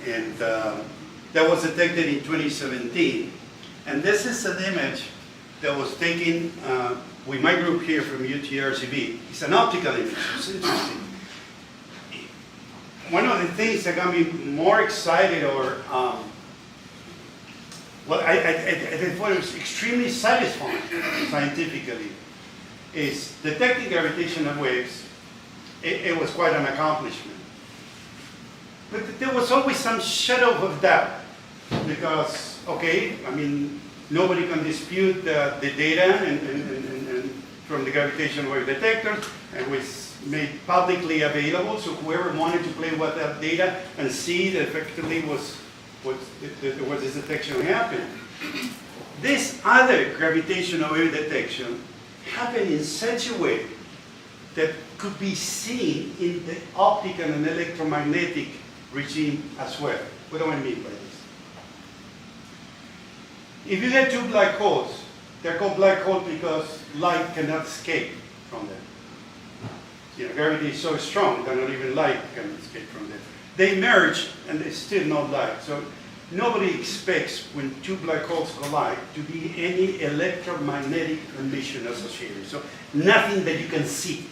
And that was detected in 2017. And this is an image that was taken with my group here from UTRGV. It's an optical image, it's interesting. One of the things that got me more excited I thought it was extremely satisfying scientifically, is detecting gravitational waves. It was quite an accomplishment. But there was always some shadow of doubt, because, okay, I mean, nobody can dispute the data and from the gravitational wave detectors, and was made publicly available, so whoever wanted to play with that data and see that effectively was this detection happened. This other gravitational wave detection happened in such a way that could be seen in the optical and electromagnetic regime as well. What do I mean by this? If you get two black holes, they're called black holes because light cannot escape from them. Gravity is so strong that not even light can escape from them. They merge and there's still no light. So nobody expects when two black holes collide to be any electromagnetic emission associated. So nothing that you can see.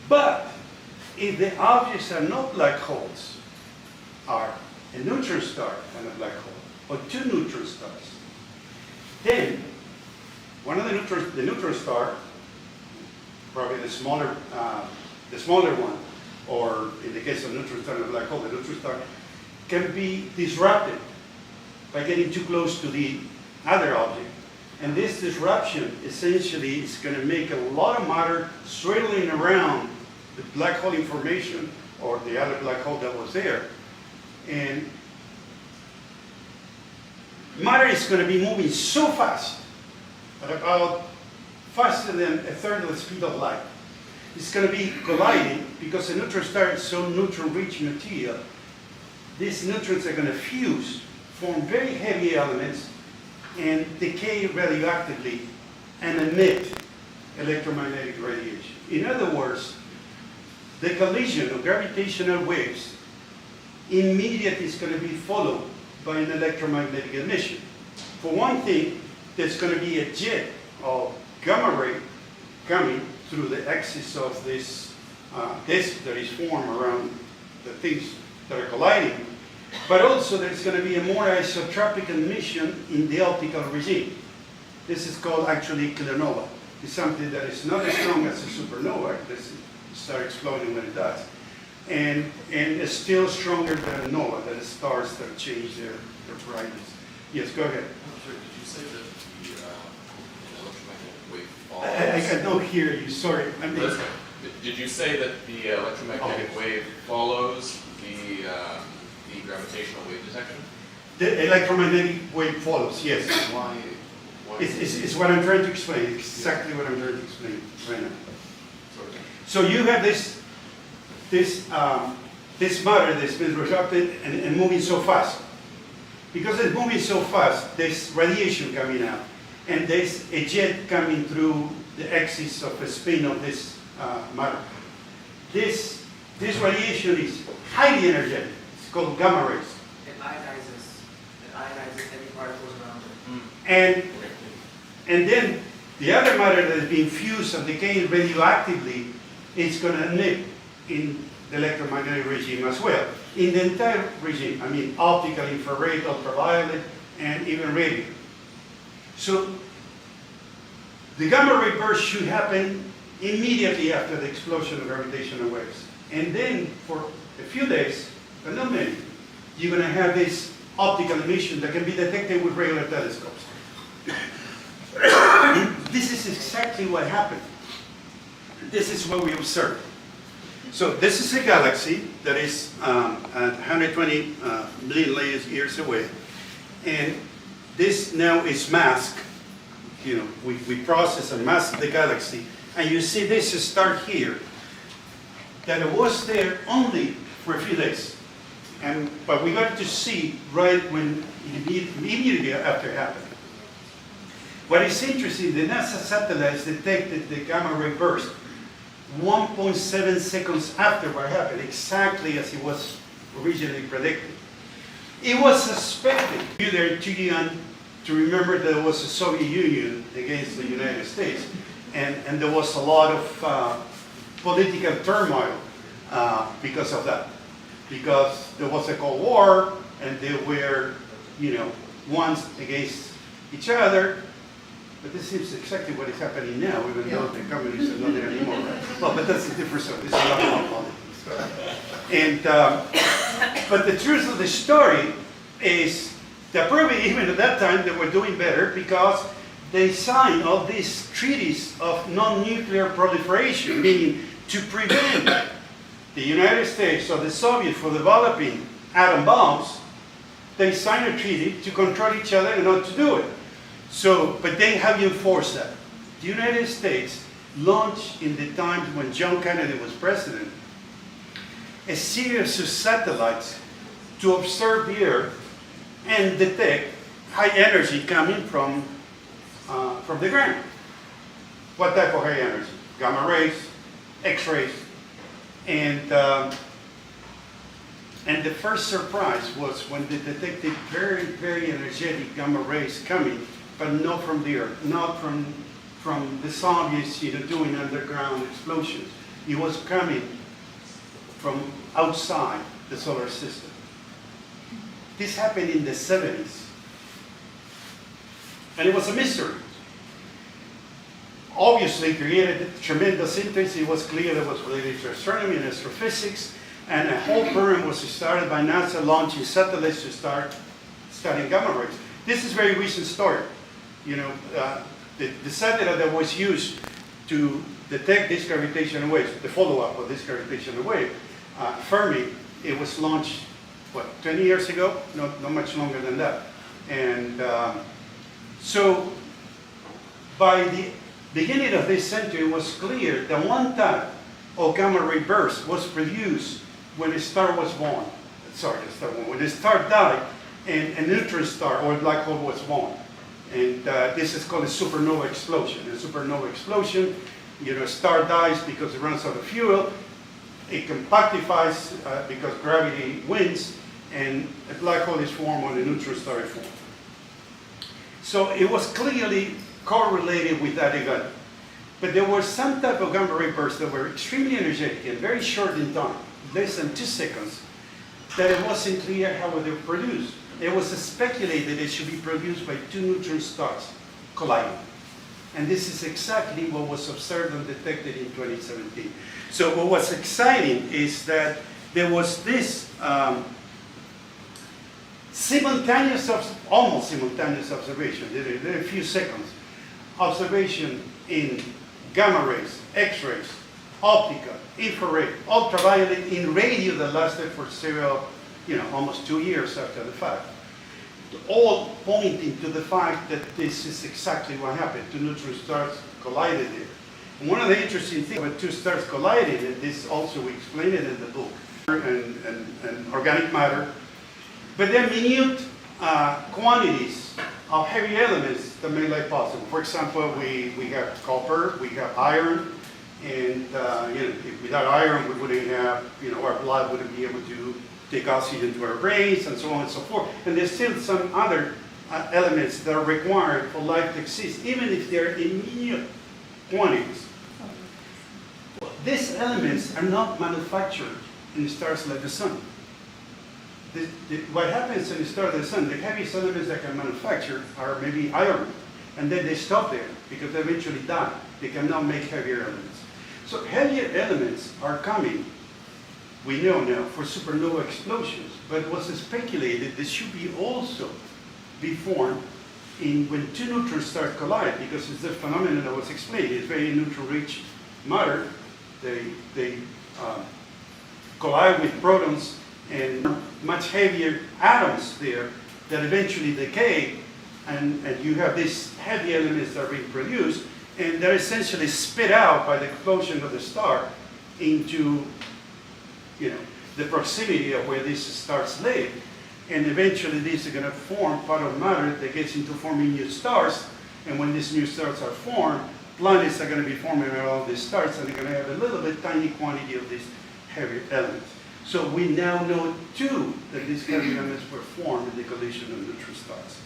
But if the objects are not black holes, are a neutron star and a black hole, or two neutron stars, then one of the neutron star, probably the smaller one, or in the case of neutron star and a black hole, the neutron star can be disrupted by getting too close to the other object. And this disruption essentially is going to make a lot of matter swirling around the black hole information, or the other black hole that was there. And matter is going to be moving so fast, at about faster than a third of the speed of light. It's going to be colliding because the neutron star is so neutron-rich material. These neutrons are going to fuse, form very heavy elements, and decay radioactively and emit electromagnetic radiation. In other words, the collision of gravitational waves immediately is going to be followed by an electromagnetic emission. For one thing, there's going to be a jet of gamma ray coming through the axis of this disk that is formed around the things that are colliding, but also there's going to be a more isotropic emission in the optical regime. This is called actually kilonova. It's something that is not as strong as a supernova. This starts exploding when it does. And it's still stronger than a nova, than the stars that change their brightness. Yes, go ahead. Sure, did you say that the electromagnetic wave follows? I cannot hear you, sorry. I mean, That's okay. Did you say that the electromagnetic wave follows the gravitational wave detection? the electromagnetic wave follows, yes. Why? It's what I'm trying to explain, exactly what I'm trying to explain right now. Sort of. So you have this matter that's been reflected and moving so fast. Because it's moving so fast, there's radiation coming out, and there's a jet coming through the axis of the spin of this matter. This radiation is highly energetic. It's called gamma rays. It ionizes any particles around it. And then the other matter that is being fused and decaying radioactively is going to emit in the electromagnetic regime as well. In the entire regime, I mean optical, infrared, ultraviolet, and even radio. So the gamma ray burst should happen immediately after the explosion of gravitational waves. And then for a few days, but not many, you're going to have this optical emission that can be detected with regular telescopes. This is exactly what happened. This is what we observed. So this is a galaxy that is 120 million light years away, and this now is masked. You know, we process and mask the galaxy, and you see this star here that it was there only for a few days, but we got to see right when immediately after it happened. What is interesting, the NASA satellites detected the gamma ray burst 1.7 seconds after what happened, exactly as it was originally predicted. It was suspected, they're too young to remember that it was the Soviet Union against the United States, and there was a lot of political turmoil because of that. Because there was a Cold War, and they were, ones against each other. But this seems exactly what is happening now, even though the communists are not there anymore. Right? Well, but that's a different story. This is not about politics. And but the truth of the story is that probably even at that time they were doing better because they signed all these treaties of non-nuclear proliferation, meaning to prevent the United States or the Soviets from developing atom bombs. They signed a treaty to control each other and not to do it. So, but then how do you enforce that? The United States launched in the times when John Kennedy was president a series of satellites to observe the Earth and detect high energy coming from the ground. What type of high energy? Gamma rays, X-rays, and the first surprise was when they detected very, very energetic gamma rays coming, but not from the Earth, not from the Soviets, doing underground explosions. It was coming from outside the solar system. This happened in the 70s, and it was a mystery. Obviously, created tremendous interest. It was clear that it was related to astronomy and astrophysics, and a whole program was started by NASA launching satellites to start studying gamma rays. This is a very recent story. The satellite that was used to detect this gravitational wave, the follow-up of this gravitational wave, Fermi, it was launched, 20 years ago? Not much longer than that. And so by the beginning of this century, it was clear that one type of gamma ray burst was produced when a star was born. When a star died and a neutron star or a black hole was born. And this is called a supernova explosion. A supernova explosion, a star dies because it runs out of fuel, it compactifies because gravity wins, and a black hole is formed when a neutron star is formed. So it was clearly correlated with that event. But there were some type of gamma ray bursts that were extremely energetic and very short in time, less than 2 seconds, that it wasn't clear how they were produced. It was speculated it should be produced by 2 neutron stars. colliding. And this is exactly what was observed and detected in 2017. So what was exciting is that there was this almost simultaneous observation, there are a few seconds, observation in gamma rays, X-rays, optical, infrared, ultraviolet, in radio that lasted for several, almost 2 years after the fact. All pointing to the fact that this is exactly what happened. Two neutron stars collided there. And one of the interesting things when two stars collided, and this also we explain it in the book, and organic matter, but they're minute quantities of heavy elements that make life possible. For example, we have copper, we have iron, and if without iron we wouldn't have, our blood wouldn't be able to take oxygen to our brains and so on and so forth. And there's still some other elements that are required for life to exist, even if they're in minute quantities. These elements are not manufactured in stars like the sun. What happens in the star like the sun, the heaviest elements that can manufacture are maybe iron, and then they stop there because they eventually die. They cannot make heavier elements. So heavier elements are coming, we know now, for supernova explosions, but it was speculated this should be also be formed when two neutrons stars collide, because it's the phenomenon that was explained. It's very neutron-rich matter. They collide with protons and much heavier atoms there that eventually decay, and you have these heavy elements that are being produced, and they're essentially spit out by the explosion of the star into the proximity of where these stars live, and eventually these are going to form part of matter that gets into forming new stars, and when these new stars are formed, planets are going to be forming around these stars, and they're going to have a little bit tiny quantity of these heavy elements. So we now know too that these heavy elements were formed in the collision of neutron stars.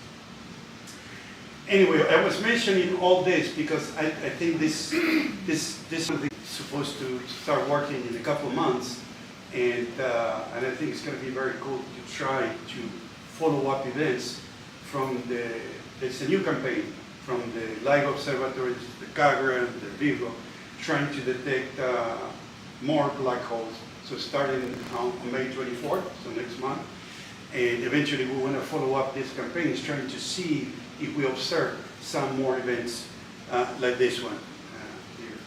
Anyway, I was mentioning all this because I think this is supposed to start working in a couple of months, and I think it's going to be very cool to try to follow up events from there's a new campaign from the LIGO observatories, the Cagra and the Búho, trying to detect more black holes. So starting on May 24th, so next month, and eventually we want to follow up this campaign, is trying to see if we observe some more events like this one here.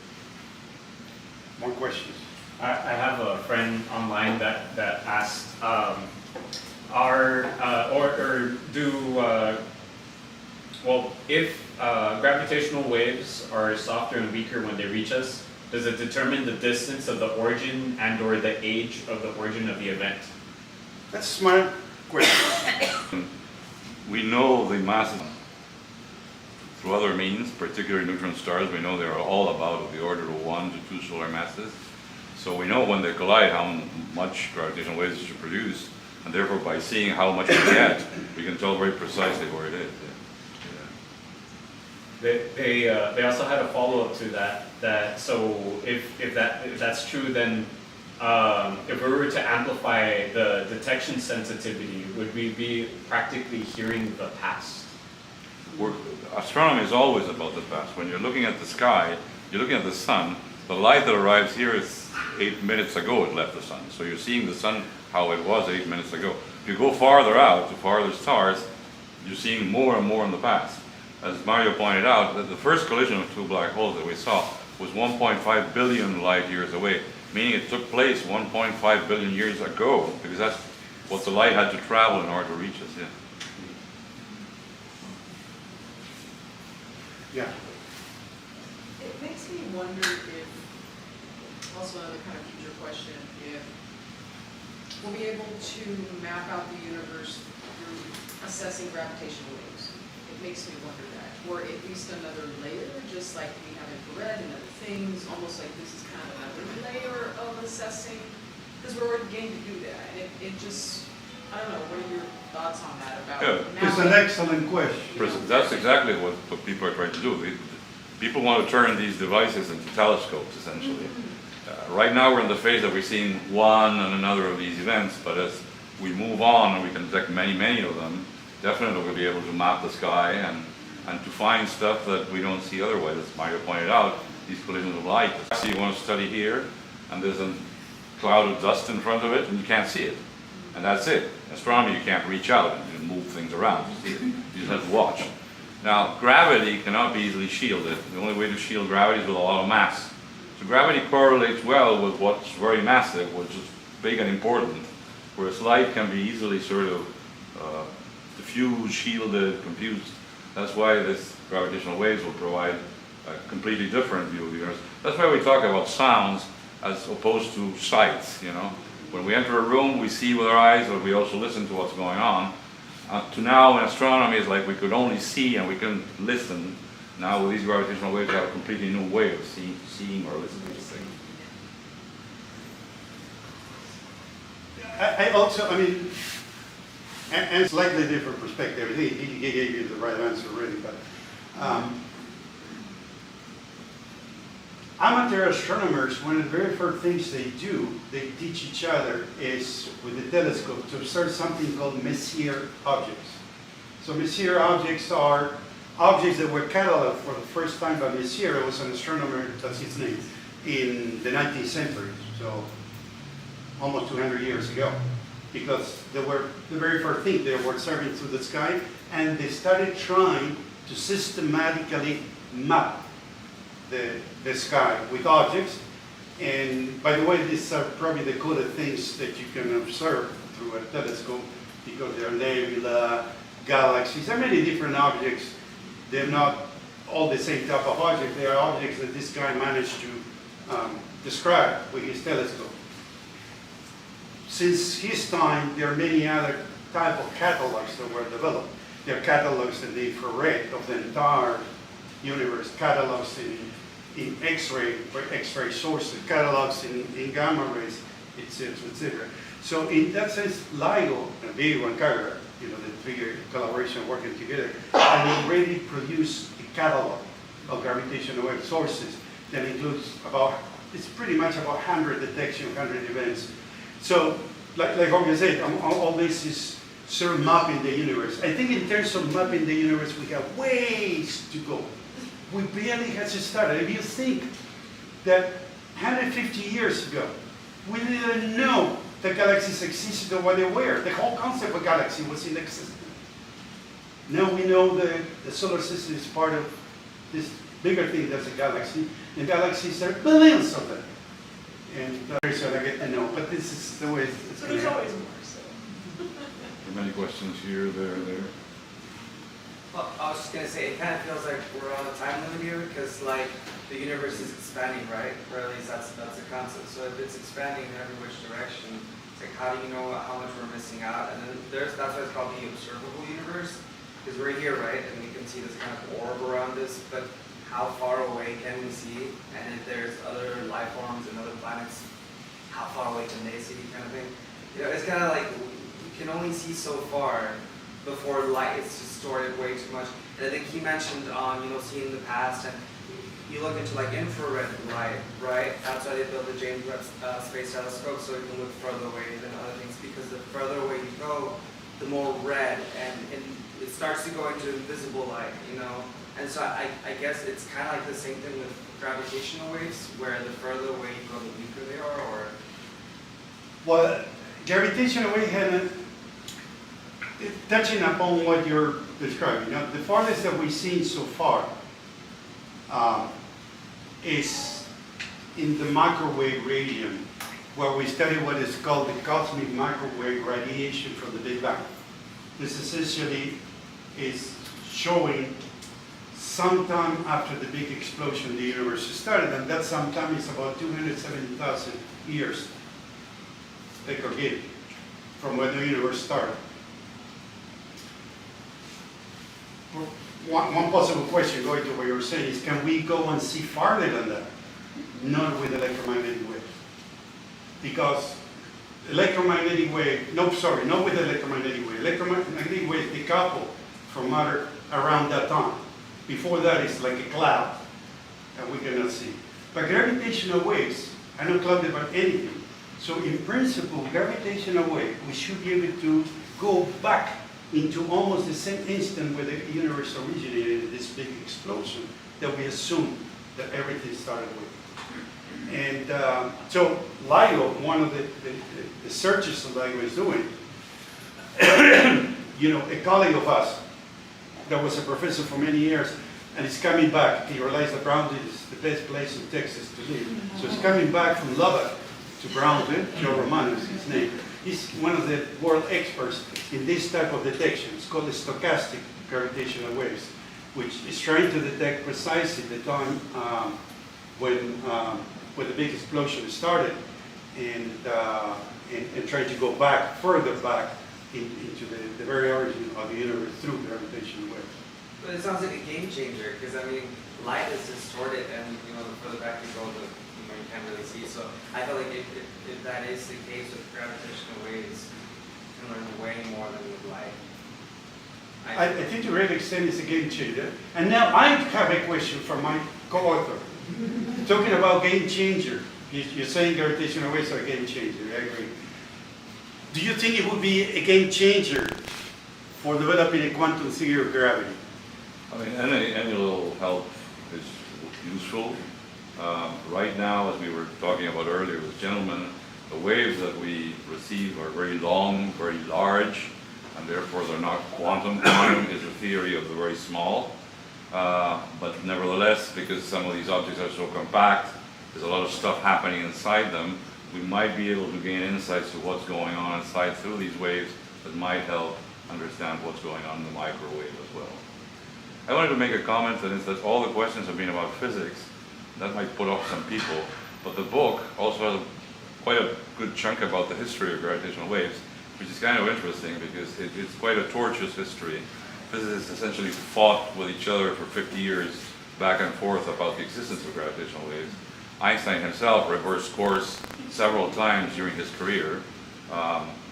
More questions? I have a friend online that asked, if gravitational waves are softer and weaker when they reach us, does it determine the distance of the origin and/or the age of the origin of the event? That's a smart question. We know the masses through other means, particularly neutron stars. We know they're all about of the order of 1 to 2 solar masses. So we know when they collide how much gravitational waves they should produce, and therefore by seeing how much we get, we can tell very precisely where it is. They also had a follow-up to that so if that's true, then if we were to amplify the detection sensitivity, would we be practically hearing the past? Astronomy is always about the past. When you're looking at the sky, you're looking at the sun. The light that arrives here is 8 minutes ago it left the sun. So you're seeing the sun how it was 8 minutes ago. If you go farther out to farther stars, you're seeing more and more in the past. As Mario pointed out, that the first collision of two black holes that we saw was 1.5 billion light years away, meaning it took place 1.5 billion years ago, because that's what the light had to travel in order to reach us. Yeah. It makes me wonder if, also another kind of future question, if we'll be able to map out the universe through assessing gravitational waves. It makes me wonder that. Or at least another layer, just like we have infrared and other things, almost like this is kind of another layer of assessing, because we're already getting to do that. And it just, I don't know, what are your thoughts on that about Yeah. It's an excellent question. That's exactly what people are trying to do. People want to turn these devices into telescopes, essentially. Right now we're in the phase that we're seeing one and another of these events, but as we move on and we can detect many, many of them, definitely we'll be able to map the sky and and to find stuff that we don't see otherwise. As Mario pointed out, these collisions of light. So you want to study here, and there's a cloud of dust in front of it, and you can't see it. And that's it. In astronomy, you can't reach out and move things around to see it. You just have to watch. Now, gravity cannot be easily shielded. The only way to shield gravity is with a lot of mass. So gravity correlates well with what's very massive, which is big and important, whereas light can be easily sort of diffused, shielded, confused. That's why this gravitational waves will provide a completely different view of the universe. That's why we talk about sounds as opposed to sights, you know. When we enter a room, we see with our eyes, but we also listen to what's going on. To now in astronomy, it's like we could only see and we couldn't listen. Now with these gravitational waves, we have a completely new way of seeing or listening to things. I mean, and slightly different perspective. He gave you the right answer really, but amateur astronomers, one of the very first things they do, they teach each other is with the telescope to observe something called Messier objects. So Messier objects are objects that were cataloged for the first time by Messier. It was an astronomer, that's his name, in the 19th century, so almost 200 years ago. Because they were the very first thing, they were observing through the sky, and they started trying to systematically map the sky with objects. And by the way, these are probably the coolest things that you can observe through a telescope, because there are nebula, galaxies, there are many different objects. They're not all the same type of objects. They are objects that this guy managed to describe with his telescope. Since his time, there are many other type of catalogs that were developed. There are catalogs in the infrared of the entire universe, catalogs in X-ray, X-ray sources, catalogs in gamma rays, etc., etc. So in that sense, LIGO, Búho and Kagura, you know, the three collaboration working together, and already produced a catalog of gravitational wave sources that includes about, it's pretty much about 100 detection, 100 events. So, like Jorge said, all this is sort of mapping the universe. I think in terms of mapping the universe, we have ways to go. We barely had just started. If you think that 150 years ago, we didn't know that galaxies existed or what they were. The whole concept of galaxy was inexistent. Now we know that the solar system is part of this bigger thing that's a galaxy, and galaxies, there are billions of them. And very soon I get to know, but this is the way it's So going there's to always happen. more, so. There are many questions here, there. Well, I was just gonna say, it kind of feels like we're on a time limit here, because like the universe is expanding, right? Or at least that's the concept. So if it's expanding in every which direction, it's like how do you know how much we're missing out? And then that's why it's called the observable universe, because we're here, right? And we can see this kind of orb around us, but how far away can we see? And if there's other life forms and other planets, how far away can they see, kind of thing? You know, it's kind of like we can only see so far before light is distorted way too much. And I think he mentioned seeing the past, and you look into like infrared light, right? That's why they built the James Webb Space Telescope, so you can look further away than other things, because the further away you go, the more red, and it starts to go into invisible light, you know? And so I guess it's kind of like the same thing with gravitational waves, where the further away you go, the weaker they are, or? Well, gravitational wave had touching upon what you're describing. Now, the farthest that we've seen so far is in the microwave radium, where we study what is called the cosmic microwave radiation from the Big Bang. This essentially is showing sometime after the big explosion the universe started, and that sometime is about 270,000 years they could give from when the universe started. One possible question going to what you were saying is, can we go and see farther than that? Not with electromagnetic waves. Because electromagnetic wave, not with electromagnetic wave. Electromagnetic waves decouple from matter around that time. Before that, it's like a cloud, and we cannot see. But gravitational waves are not clouded by anything. So in principle, gravitational wave, we should be able to go back into almost the same instant where the universe originated, this big explosion that we assume that everything started with. And so LIGO, one of the searches that LIGO is doing, a colleague of us that was a professor for many years, and he's coming back. He realized that Brownsville is the best place in Texas to live. So he's coming back from Lubbock to Brownsville. Joe Romano is his name. He's one of the world experts in this type of detection. It's called the stochastic gravitational waves, which is trying to detect precisely the time when the big explosion started, and trying to go back, further back into the very origin of the universe through gravitational waves. But it sounds like a game changer, because I mean, light is distorted, and the further back you go, you can't really see. So I feel like if that is the case with gravitational waves, you can learn way more than with light. I think to a great extent it's a game changer. And now I have a question from my co-author. Talking about game changer, you're saying gravitational waves are a game changer, I agree. Do you think it would be a game changer for developing a quantum theory of gravity? I mean, any little help is useful. Right now, as we were talking about earlier with gentlemen, the waves that we receive are very long, very large, and therefore they're not quantum. Quantum is a theory of the very small. But nevertheless, because some of these objects are so compact, there's a lot of stuff happening inside them, we might be able to gain insights to what's going on inside through these waves that might help understand what's going on in the microwave as well. I wanted to make a comment that is that all the questions have been about physics. That might put off some people, but the book also has quite a good chunk about the history of gravitational waves, which is kind of interesting because it's quite a tortuous history. Physicists essentially fought with each other for 50 years back and forth about the existence of gravitational waves. Einstein himself reversed course several times during his career.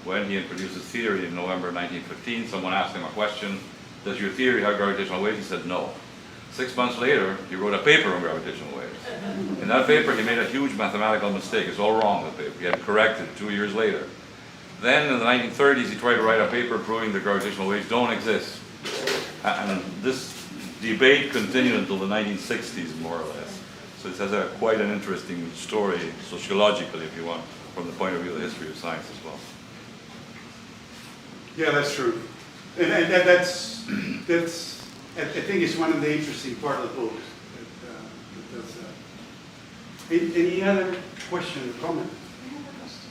When he introduced his theory in November 1915, someone asked him a question, does your theory have gravitational waves? He said no. 6 months later, he wrote a paper on gravitational waves. In that paper, he made a huge mathematical mistake. It's all wrong, the paper. He had corrected it 2 years later. Then in the 1930s, he tried to write a paper proving that gravitational waves don't exist. And this debate continued until the 1960s, more or less. So it has quite an interesting story, sociologically, if you want, from the point of view of the history of science as well. Yeah, that's true. And that's I think it's one of the interesting part of the book. Any other question or comment? I have a question.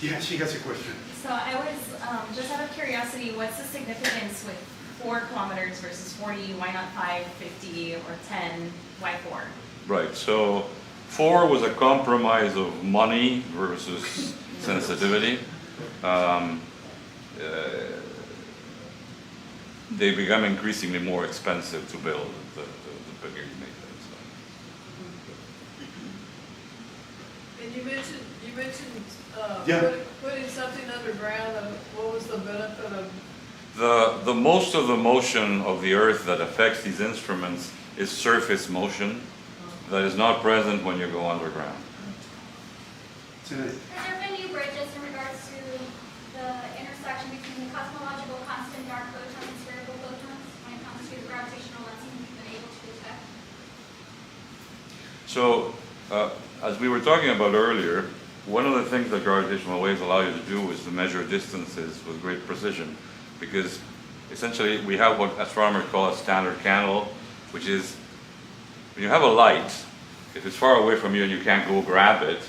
Yeah, she has a question. So I was, just out of curiosity, what's the significance with 4 kilometers versus 40? Why not 5, 50, or 10? Why 4? Right, so 4 was a compromise of money versus sensitivity. They become increasingly more expensive to build the bigger you make them. So. And you mentioned Yeah. putting something underground. What was the benefit of? The most of the motion of the Earth that affects these instruments is surface motion that is not present when you go underground. Has there been new bridges in regards to the intersection between the cosmological constant dark photons and spherical photons when it comes to the gravitational lensing you've been able to detect? So, as we were talking about earlier, one of the things that gravitational waves allow you to do is to measure distances with great precision, because essentially we have what astronomers call a standard candle, which is when you have a light, if it's far away from you and you can't go grab it,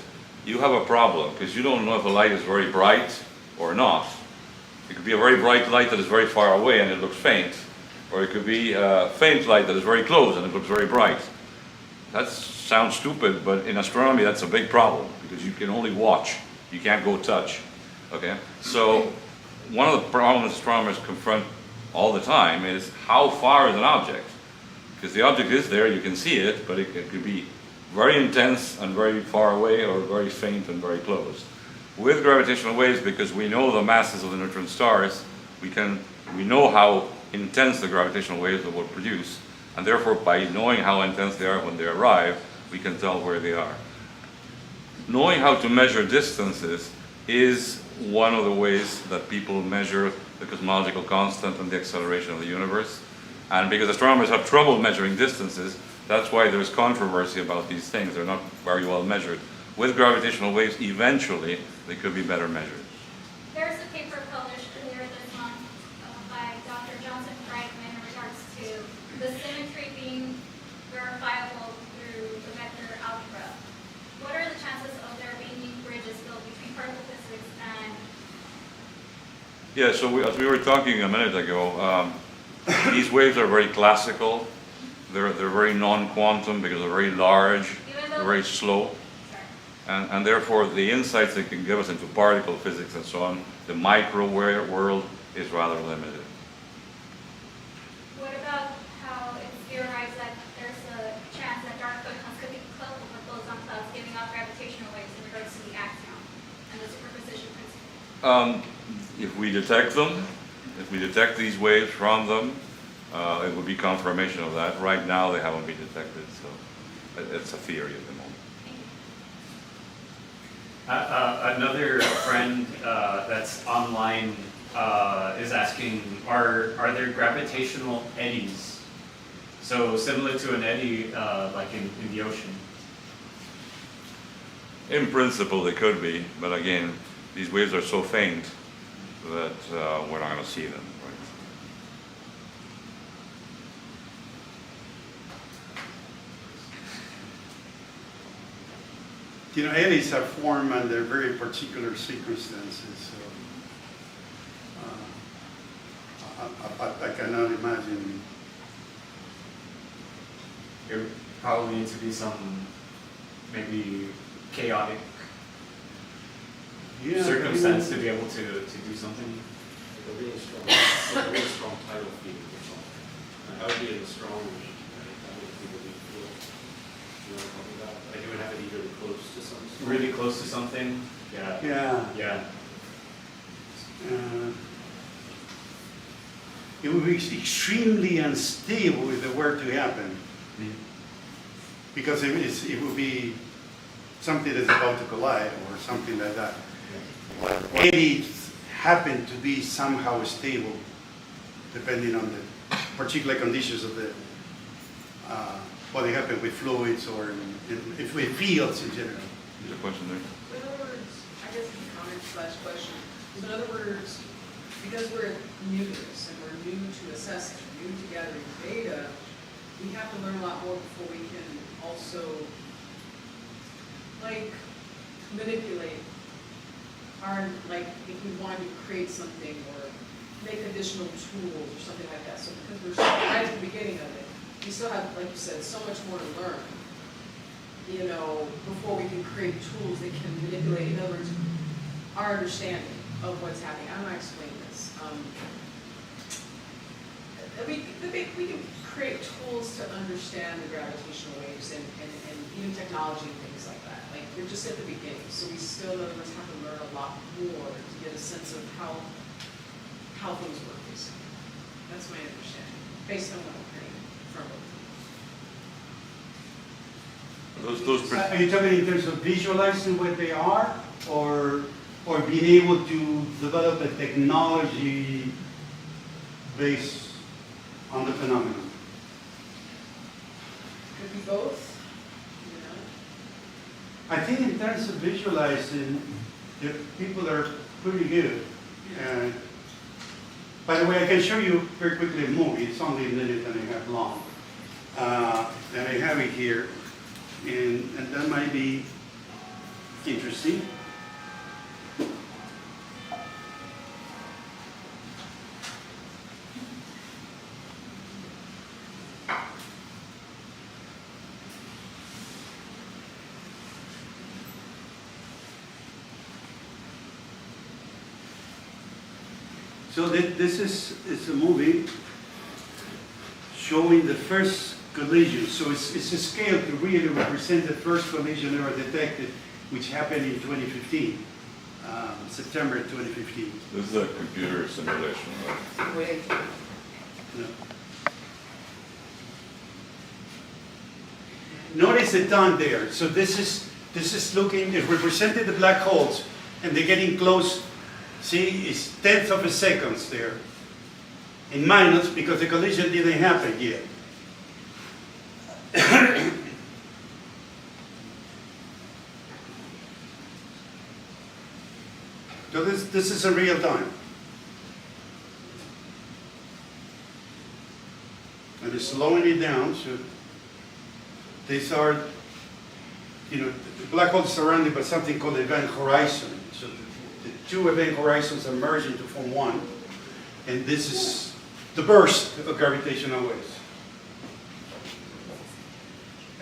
you have a problem, because you don't know if the light is very bright or not. It could be a very bright light that is very far away and it looks faint, or it could be a faint light that is very close and it looks very bright. That sounds stupid, but in astronomy that's a big problem, because you can only watch, you can't go touch. Okay? So one of the problems astronomers confront all the time is how far is an object? Because the object is there, you can see it, but it could be very intense and very far away, or very faint and very close. With gravitational waves, because we know the masses of the neutron stars, we know how intense the gravitational waves will produce, and therefore by knowing how intense they are when they arrive, we can tell where they are. Knowing how to measure distances is one of the ways that people measure the cosmological constant and the acceleration of the universe. And because astronomers have trouble measuring distances, that's why there's controversy about these things. They're not very well measured. With gravitational waves, eventually, they could be better measured. There's a paper published earlier this month by Dr. Johnson Brightman in regards to the symmetry being verifiable through the vector algebra. What are the chances of there being bridges built between particle physics and... Yeah, so as we were talking a minute ago, these waves are very classical. They're very non-quantum because they're very large, they're very slow. And therefore, the insights they can give us into particle physics and so on, the micro world, is rather limited. What about how it's theorized that there's a chance that dark photons could be coupled with boson clouds giving off gravitational waves in regards to the axion and the superposition principle? If we detect them, if we detect these waves from them, it would be confirmation of that. Right now, they haven't been detected, so it's a theory at the moment. Another friend that's online is asking, are there gravitational eddies? So similar to an eddy like in the ocean? In principle, they could be, but again, these waves are so faint that we're not going to see them. You know, eddies are formed under very particular circumstances. So, I cannot imagine. It would probably need to be some maybe chaotic circumstance to be able to do something. Like a really strong tidal field or something. That would be in the strong region, right? That would be really cool. You know what I'm talking about? Like it would have to be really close to something. Really close to something? Yeah. Yeah. It would be extremely unstable if it were to happen. Because it would be something that's about to collide or something like that. Eddies happen to be somehow stable depending on the particular conditions of the what they happen with fluids or with fields in general. There's a question there. In other words, I guess it's a comment/question. So in other words, because we're new to this and we're new to assessing, new to gathering data, we have to learn a lot more before we can also like manipulate our, like if we wanted to create something or make additional tools or something like that. So because we're right at the beginning of it, we still have, like you said, so much more to learn, you know, before we can create tools that can manipulate, in other words, our understanding of what's happening. I don't know how to explain this. We can create tools to understand the gravitational waves and even technology and things like that. Like, we're just at the beginning, so we still, in other words, have to learn a lot more to get a sense of how things work, basically. That's my understanding, based on what I'm hearing from both. Are you talking in terms of visualizing what they are, or being able to develop a technology based on the phenomenon? Could be both, you know? I think in terms of visualizing, the people are pretty good. By the way, I can show you very quickly a movie. It's only a minute and a half long. And I have it here. And that might be interesting. So this is a movie showing the first collision. So it's a scale to really represent the first collision ever detected, which happened in 2015, September 2015. This is a computer simulation, right? Wait. No. Notice the dot there. So this is looking, it represented the black holes and they're getting close. See, it's tenths of a seconds there. In minus, because the collision didn't happen yet. So this is in real time. And it's slowing it down, so these are, the black hole is surrounded by something called event horizon. So the two event horizons are merging to form one, and this is the burst of gravitational waves.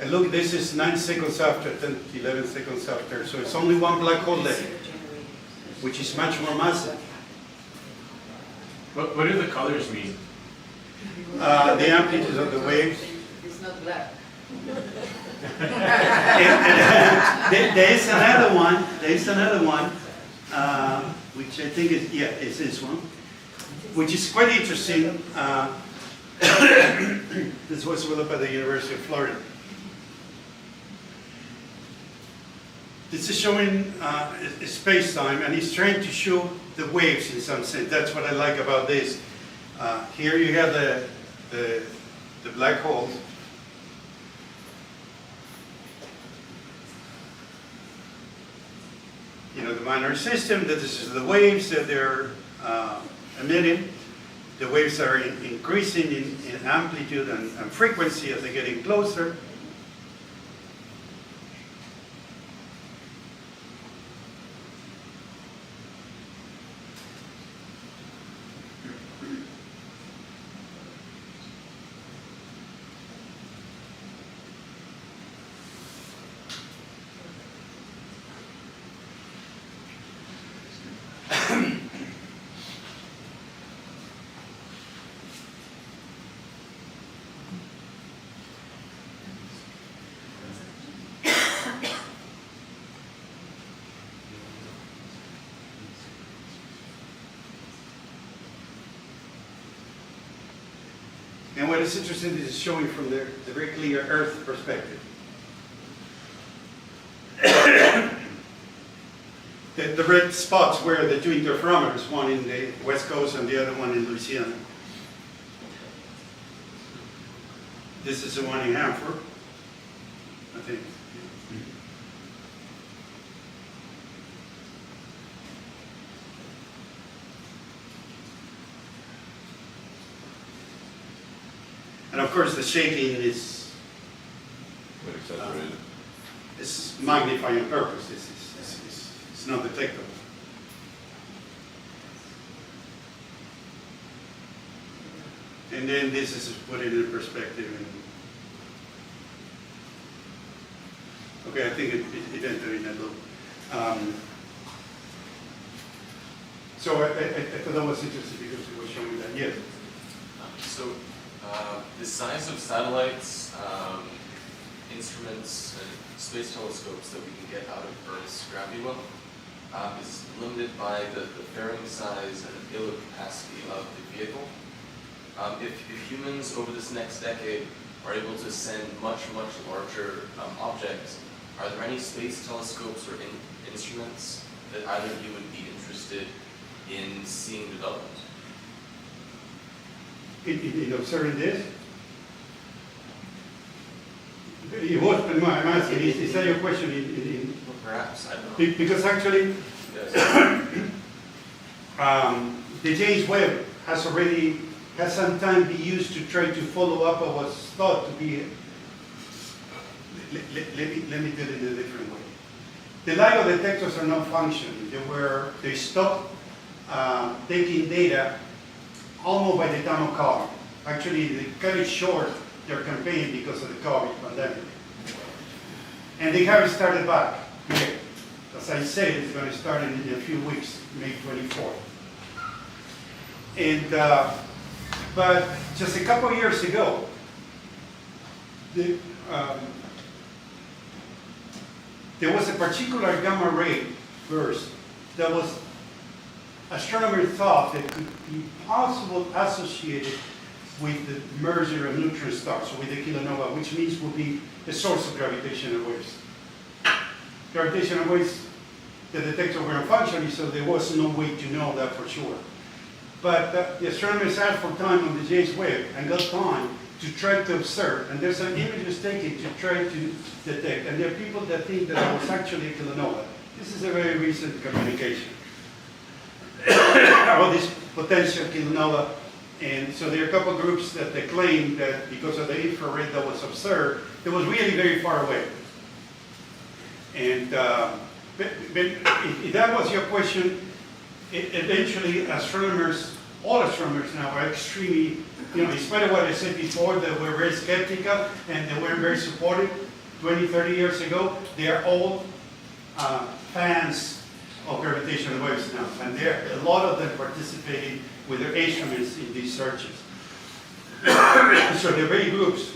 And look, this is 9 seconds after, 10, 11 seconds after, so it's only one black hole left, which is much more massive. What do the colors mean? The amplitude of the waves. It's not black. There is another one, which I think is, it's this one, which is quite interesting. This was developed by the University of Florida. This is showing space-time, and it's trying to show the waves in some sense. That's what I like about this. Here you have the black holes. The binary system, that this is the waves that they're emitting. The waves are increasing in amplitude and frequency as they're getting closer. And what is interesting is it's showing from the very clear Earth perspective. The red spots were the two interferometers, one in the West Coast and the other one in Louisiana. This is the one in Hanford, I think. And of course, the shaking is Exaggerated. it's magnified on purpose. It's not detectable. And then this is put it in perspective. Okay, I think it entered in that loop. So I thought that was interesting because it was showing that, yes. So the size of satellites, instruments, and space telescopes that we can get out of Earth's gravity well is limited by the fairing size and the payload capacity of the vehicle. If humans over this next decade are able to send much, much larger objects, are there any space telescopes or instruments that either of you would be interested in seeing developed? In observing this? It was, I'm asking, is that your question? Perhaps, I don't know. Because actually, Yes. the James Webb has some time been used to try to follow up what was thought to be, let me do it in a different way. The LIGO detectors are not functioning. They stopped taking data almost by the time of COVID. Actually, they cut it short, their campaign, because of the COVID pandemic. And they haven't started back yet. As I said, it's going to start in a few weeks, May 24th. And, but just a couple years ago, there was a particular gamma ray burst that was astronomers thought that could be possible associated with the merger of neutron stars, so with the kilonova, which means will be the source of gravitational waves. Gravitational waves the detector weren't functioning, so there was no way to know that for sure. But the astronomers had for time on the James Webb and got time to try to observe, and there's an image was taken to try to detect, and there are people that think that it was actually a kilonova. This is a very recent communication about this potential kilonova, and so there are a couple of groups that they claim that because of the infrared that was observed, it was really very far away. And but if that was your question, eventually astronomers, all astronomers now are extremely, in spite of what I said before, that we're very skeptical and they weren't very supportive 20, 30 years ago, they are all fans of gravitational waves now. And a lot of them participating with their instruments in these searches. So there are many groups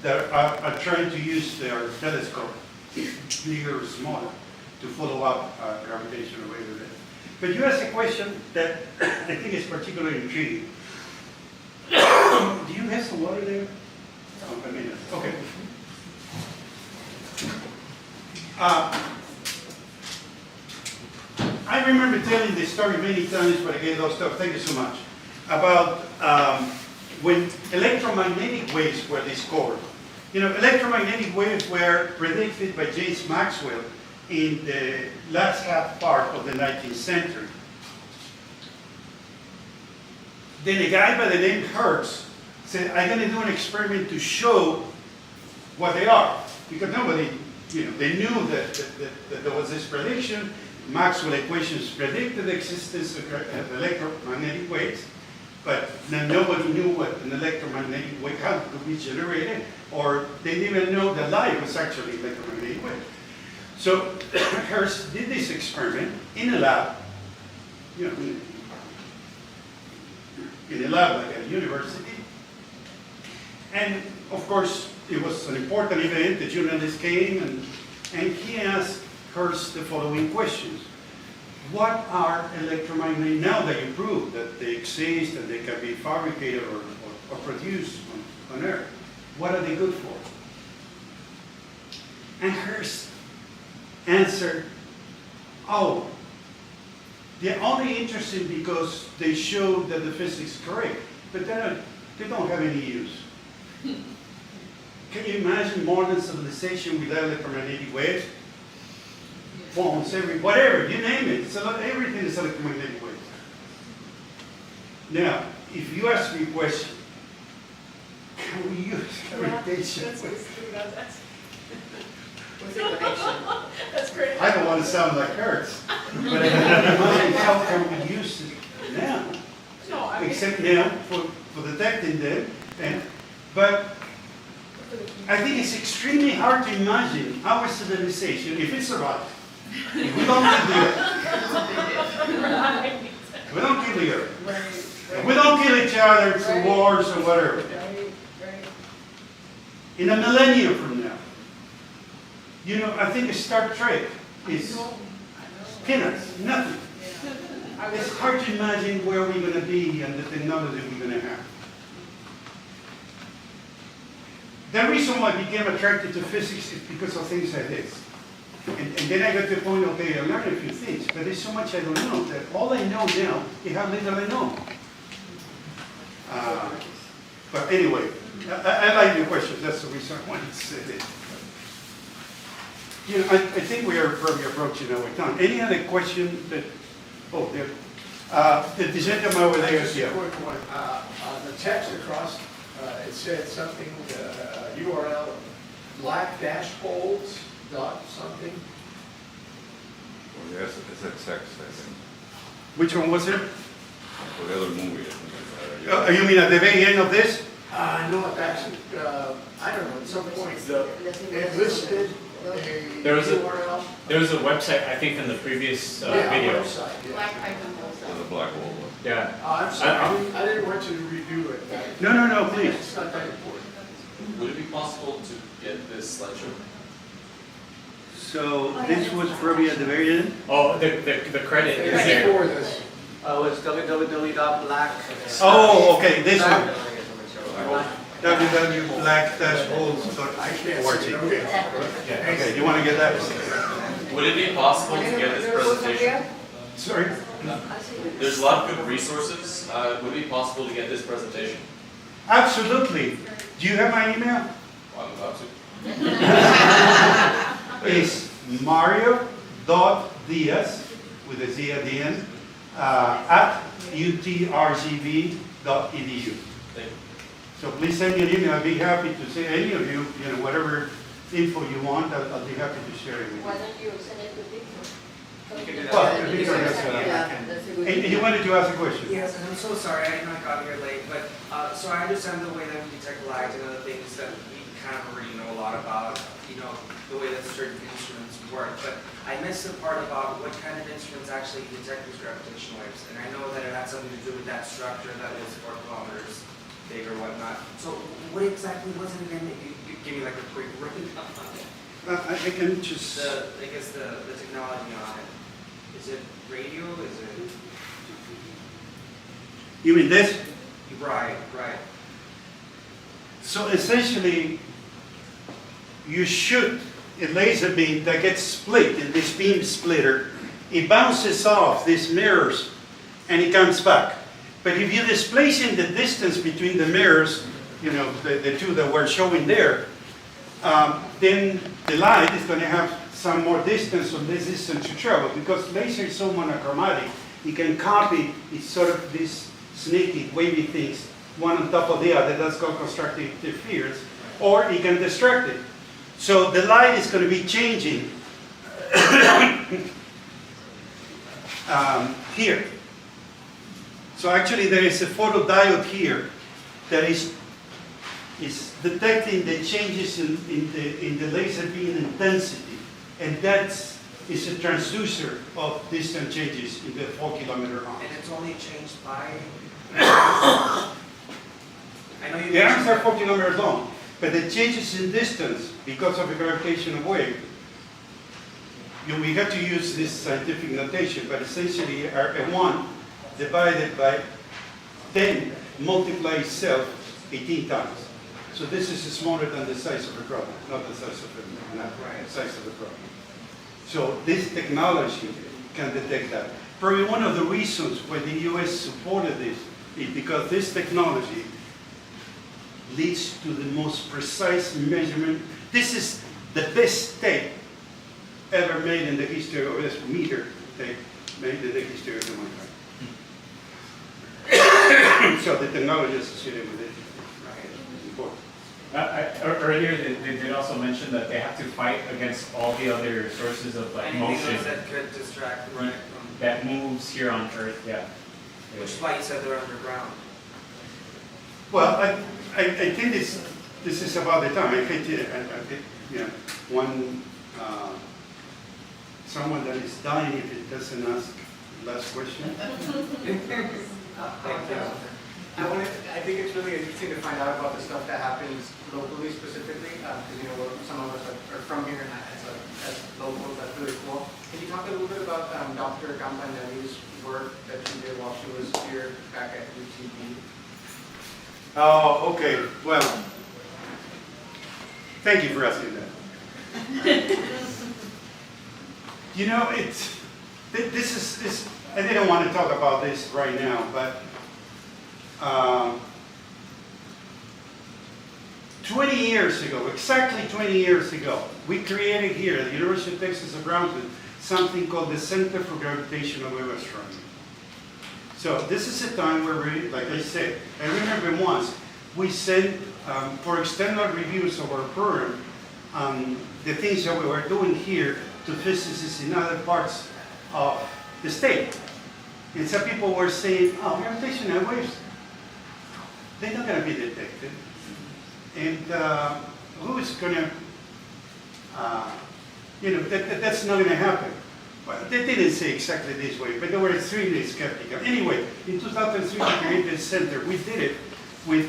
that are trying to use their telescope, bigger or smaller, to follow up gravitational wave events. But you asked a question that I think is particularly intriguing. Do you have some water there? Oh, a minute. Okay. I remember telling this story many times, but again, those stuff, thank you so much, about when electromagnetic waves were discovered. Electromagnetic waves were predicted by James Maxwell in the last half part of the 19th century. Then a guy by the name Hertz said, I'm going to do an experiment to show what they are. Because nobody, they knew that there was this prediction. Maxwell equations predicted the existence of electromagnetic waves, but then nobody knew what an electromagnetic wave, how it could be generated, or they didn't even know that light was actually electromagnetic wave. So Hertz did this experiment in a lab, in a lab like a university. And of course, it was an important event. The journalist came and he asked Hertz the following questions. What are electromagnetic, now that you prove that they exist and they can be fabricated or produced on Earth, what are they good for? And Hertz answered, oh, they're only interesting because they show that the physics is correct, but they don't have any use. Can you imagine modern civilization without electromagnetic waves? Phones, whatever, you name it. Everything is electromagnetic waves. Now, if you ask me a question, can we use gravitational waves? That's great. I don't want to sound like Hertz, but I can imagine how can we use it now? No, I mean, Except now for detecting them. But I think it's extremely hard to imagine our civilization, if it survives, if we don't kill the Earth. We don't kill the Earth. If we don't kill each other through wars or whatever. In a millennium from now. I think Star Trek is peanuts, nothing. It's hard to imagine where we're going to be and the technology we're going to have. The reason why I became attracted to physics is because of things like this. And then I got to the point, okay, I learned a few things, but there's so much I don't know that all I know now is how little I know. But anyway, I like your questions. That's the reason I wanted to say this. I think we are probably approaching our time. Any other question that, oh, there. The gentleman over there is here. Quick one. On the text across, it said something, URL, black dash holes, dot something. Well, yes, it's SXX, I think. Which one was it? For the other movie, I think. You mean at the very end of this? No, it's actually, I don't know, at some point, it listed a There was a- URL. There was a website, I think, in the previous Yeah, video. website, yeah. black hyphen holes. For the black hole. Yeah. I'm sorry, I didn't want you to review it. No, please. It's not that important. Would it be possible to get this slideshow? So this was probably at the very end? Oh, the credit is there. Before this. It's www.black. Oh, okay, this one. Black hole. www.black-holes.org. I can't see it, okay. Okay, you want to get that? Would it be possible to get this presentation? Sorry? There's a lot of good resources. Would it be possible to get this presentation? Absolutely. Do you have my email? Well, I'm about to. It's mario.diaz, with a Z at the end, at UTRGV.edu. Thank you. So please send me an email. I'd be happy to say any of you, whatever info you want, I'll be happy to share it with you. Why don't you send it to Victor? You can do Well, that. Victor has, Yeah, that's a good and you wanted to ask a question? Yes, and I'm so sorry, I know I got here late, but, so I understand the way that we detect light and other things that we kind of already know a lot about, the way that certain instruments work, but I missed the part about what kind of instruments actually detect these gravitational waves, and I know that it had something to do with that structure that was 4 kilometers big or whatnot. So what exactly was it again? You give me like a quick rundown on it. I can just... I guess the technology on it. Is it radio? Is it? You mean this? Right. So essentially, you shoot a laser beam that gets split in this beam splitter. It bounces off these mirrors and it comes back. But if you displace in the distance between the mirrors, the two that we're showing there, then the light is going to have some more distance or less distance to travel, because laser is so monochromatic, it can copy, it's sort of these snaky, wavy things, one on top of the other. That's called constructive interference, or it can distract it. So the light is going to be changing here. So actually there is a photodiode here that is detecting the changes in the laser beam intensity, and that is a transducer of distant changes in the 4 kilometer arm. And it's only changed by. I know you. The arms are 4 kilometers long, but the changes in distance because of the gravitational wave. We have to use this scientific notation, but essentially R1 divided by 10 multiply itself 18 times. So this is smaller than the size of a proton, not the size of the size of the proton. So this technology can detect that. Probably one of the reasons why the US supported this is because this technology leads to the most precise measurement. This is the best tape ever made in the history of this meter tape made in the history of the mankind. So the technology associated with it is important. Earlier, they did also mention that they have to fight against all the other sources of motion that could distract the light from. that moves here on Earth. Yeah. Which is why you said they're underground. Well, I think this is about the time. I hate it. Someone that is dying if it doesn't ask the last question. Thank you. I think it's really interesting to find out about the stuff that happens locally specifically, because some of us are from here as locals. That's really cool. Can you talk a little bit about Dr. Campanelli's work that she did while she was here back at UTB? Oh, okay. Well, thank you for asking that. This is. I didn't want to talk about this right now, but 20 years ago, exactly 20 years ago, we created here at the University of Texas at Brownsville something called the Center for Gravitational Wave Astronomy. So this is a time where we, like I said, I remember once we sent for external reviews of our program the things that we were doing here to physicists in other parts of the state. And some people were saying, oh, gravitational waves, they're not going to be detected. And who is going to, that's not going to happen. Well, they didn't say exactly this way, but they were extremely skeptical. Anyway, in 2003, we created the center. We did it with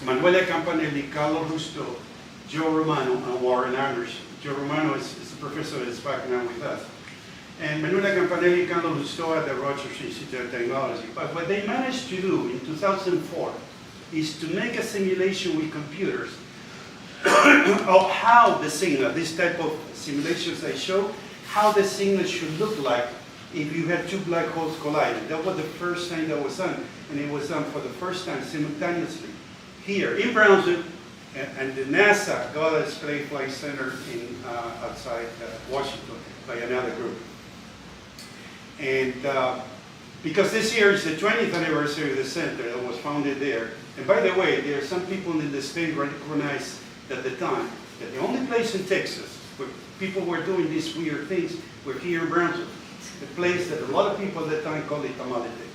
Manuela Campanelli, Carlo Rusto, Joe Romano, and Warren Anderson. Joe Romano is a professor that's back now with us. And Manuela Campanelli, Carlo Rusto at the Rochester Institute of Technology. But what they managed to do in 2004 is to make a simulation with computers of how the signal, this type of simulations I show, how the signal should look like if you had two black holes colliding. That was the first time that was done, and it was done for the first time simultaneously here in Brownsville, and the NASA Goddard Space Flight Center in outside Washington by another group. And because this year is the 20th anniversary of the center that was founded there. And by the way, there are some people in the state recognized at the time that the only place in Texas where people were doing these weird things were here in Brownsville. The place that a lot of people at the time called it Tamaulipas.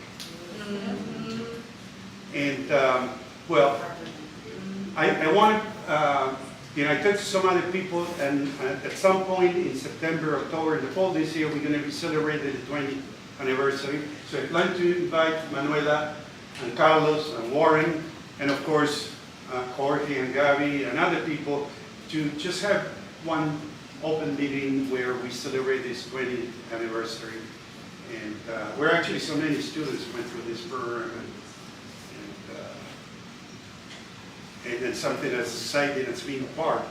And well, I want you know, I talked to some other people, and at some point in September, October, the fall this year, we're going to be celebrating the 20th anniversary. So I plan to invite Manuela and Carlos and Warren, and of course, Jorge and Gabi and other people to just have one open meeting where we celebrate this 20th anniversary. And we're actually so many students went through this program, and it's something that's exciting, that's been part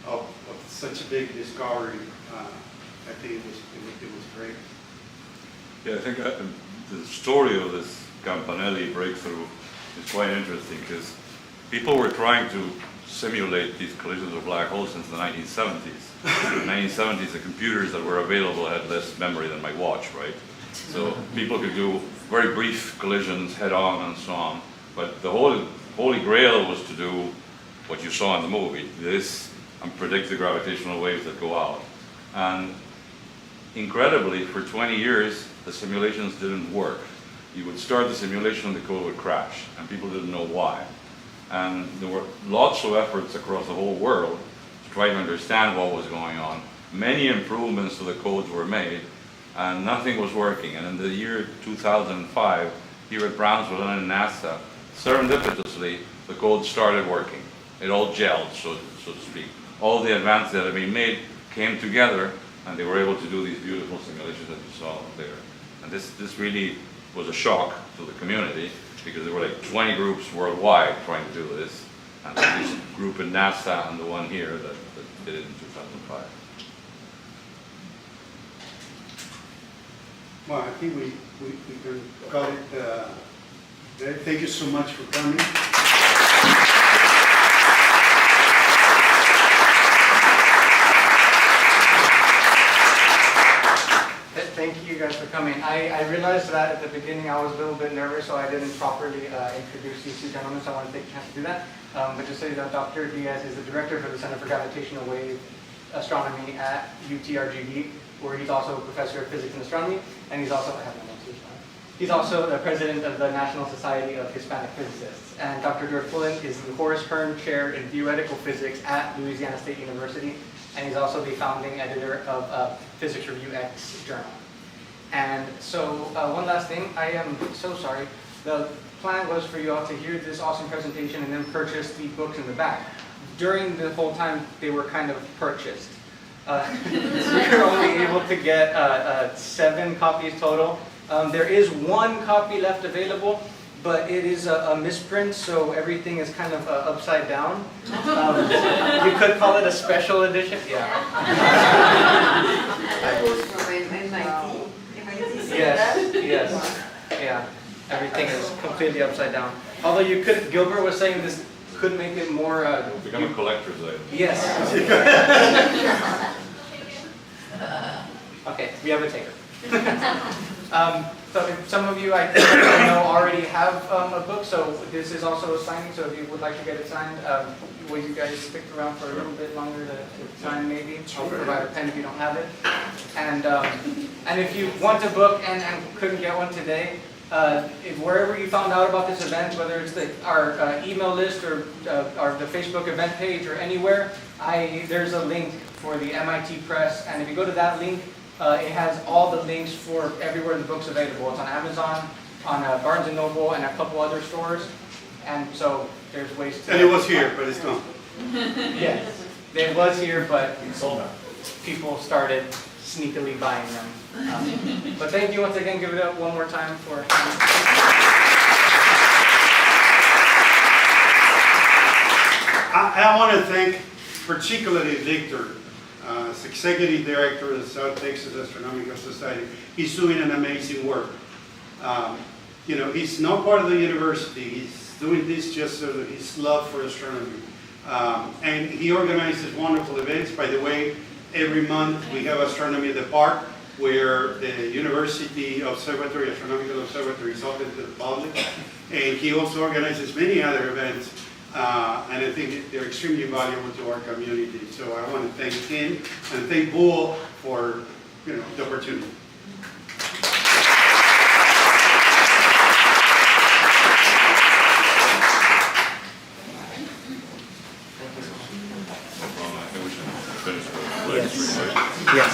of such a big discovery. I think it was great. Yeah, I think the story of this Campanelli breakthrough is quite interesting because people were trying to simulate these collisions of black holes since the 1970s. In the 1970s, the computers that were available had less memory than my watch, right? So people could do very brief collisions head-on and so on. But the Holy Grail was to do what you saw in the movie, this, and predict the gravitational waves that go out. And incredibly, for 20 years, the simulations didn't work. You would start the simulation and the code would crash, and people didn't know why. And there were lots of efforts across the whole world to try to understand what was going on. Many improvements to the codes were made, and nothing was working. And in the year 2005, here at Brownsville and in NASA, serendipitously, the code started working. It all gelled, so to speak. All the advances that had been made came together, and they were able to do these beautiful simulations that you saw there. And this really was a shock to the community, because there were like 20 groups worldwide trying to do this, and this group in NASA and the one here that did it in 2005. Well, I think we can call it there. Thank you so much for coming. Thank you guys for coming. I realized that at the beginning I was a little bit nervous, so I didn't properly introduce these two gentlemen, so I want to take a chance to do that. But just so you know, Dr. Diaz is the director for the Center for Gravitational Wave Astronomy at UTRGV, where he's also a professor of physics and astronomy, and he's also, he's also the president of the National Society of Hispanic Physicists. And Dr. Jorge Pullin is the Horace Hearn Chair in Theoretical Physics at Louisiana State University, and he's also the founding editor of Physics Review X journal. And so one last thing, I am so sorry. The plan was for you all to hear this awesome presentation and then purchase the books in the back. During the whole time, they were kind of purchased. We were only able to get 7 copies total. There is 1 copy left available, but it is a misprint, so everything is kind of upside down. You could call it a special edition. Yeah. That was from MIT. Yes. Yeah. Everything is completely upside down. Although you could, Gilbert was saying this could make it more. Become a collector's item. Yes. Okay, we have a taker. So if some of you I think I know already have a book, so this is also a signing, so if you would like to get it signed, will you guys stick around for a little bit longer to sign maybe? I'll provide a pen if you don't have it. And if you want a book and couldn't get one today, if wherever you found out about this event, whether it's our email list or the Facebook event page or anywhere, there's a link for the MIT Press, and if you go to that link, it has all the links for everywhere the book's available. It's on Amazon, on Barnes & Noble, and a couple other stores. And so there's ways to... And it was here, but it's gone. Yes, it was here, but sold out. People started sneakily buying them. But thank you once again. Give it up one more time for... I want to thank particularly Victor as executive director of the South Texas Astronomical Society. He's doing an amazing work. You know, he's not part of the university. He's doing this just so that his love for astronomy. And he organizes wonderful events. By the way, every month we have Astronomy in the Park, where the University Observatory, Astronomical Observatory, is open to the public. And he also organizes many other events. And I think they're extremely valuable to our community. So I want to thank him and thank Búho for, you know, the opportunity.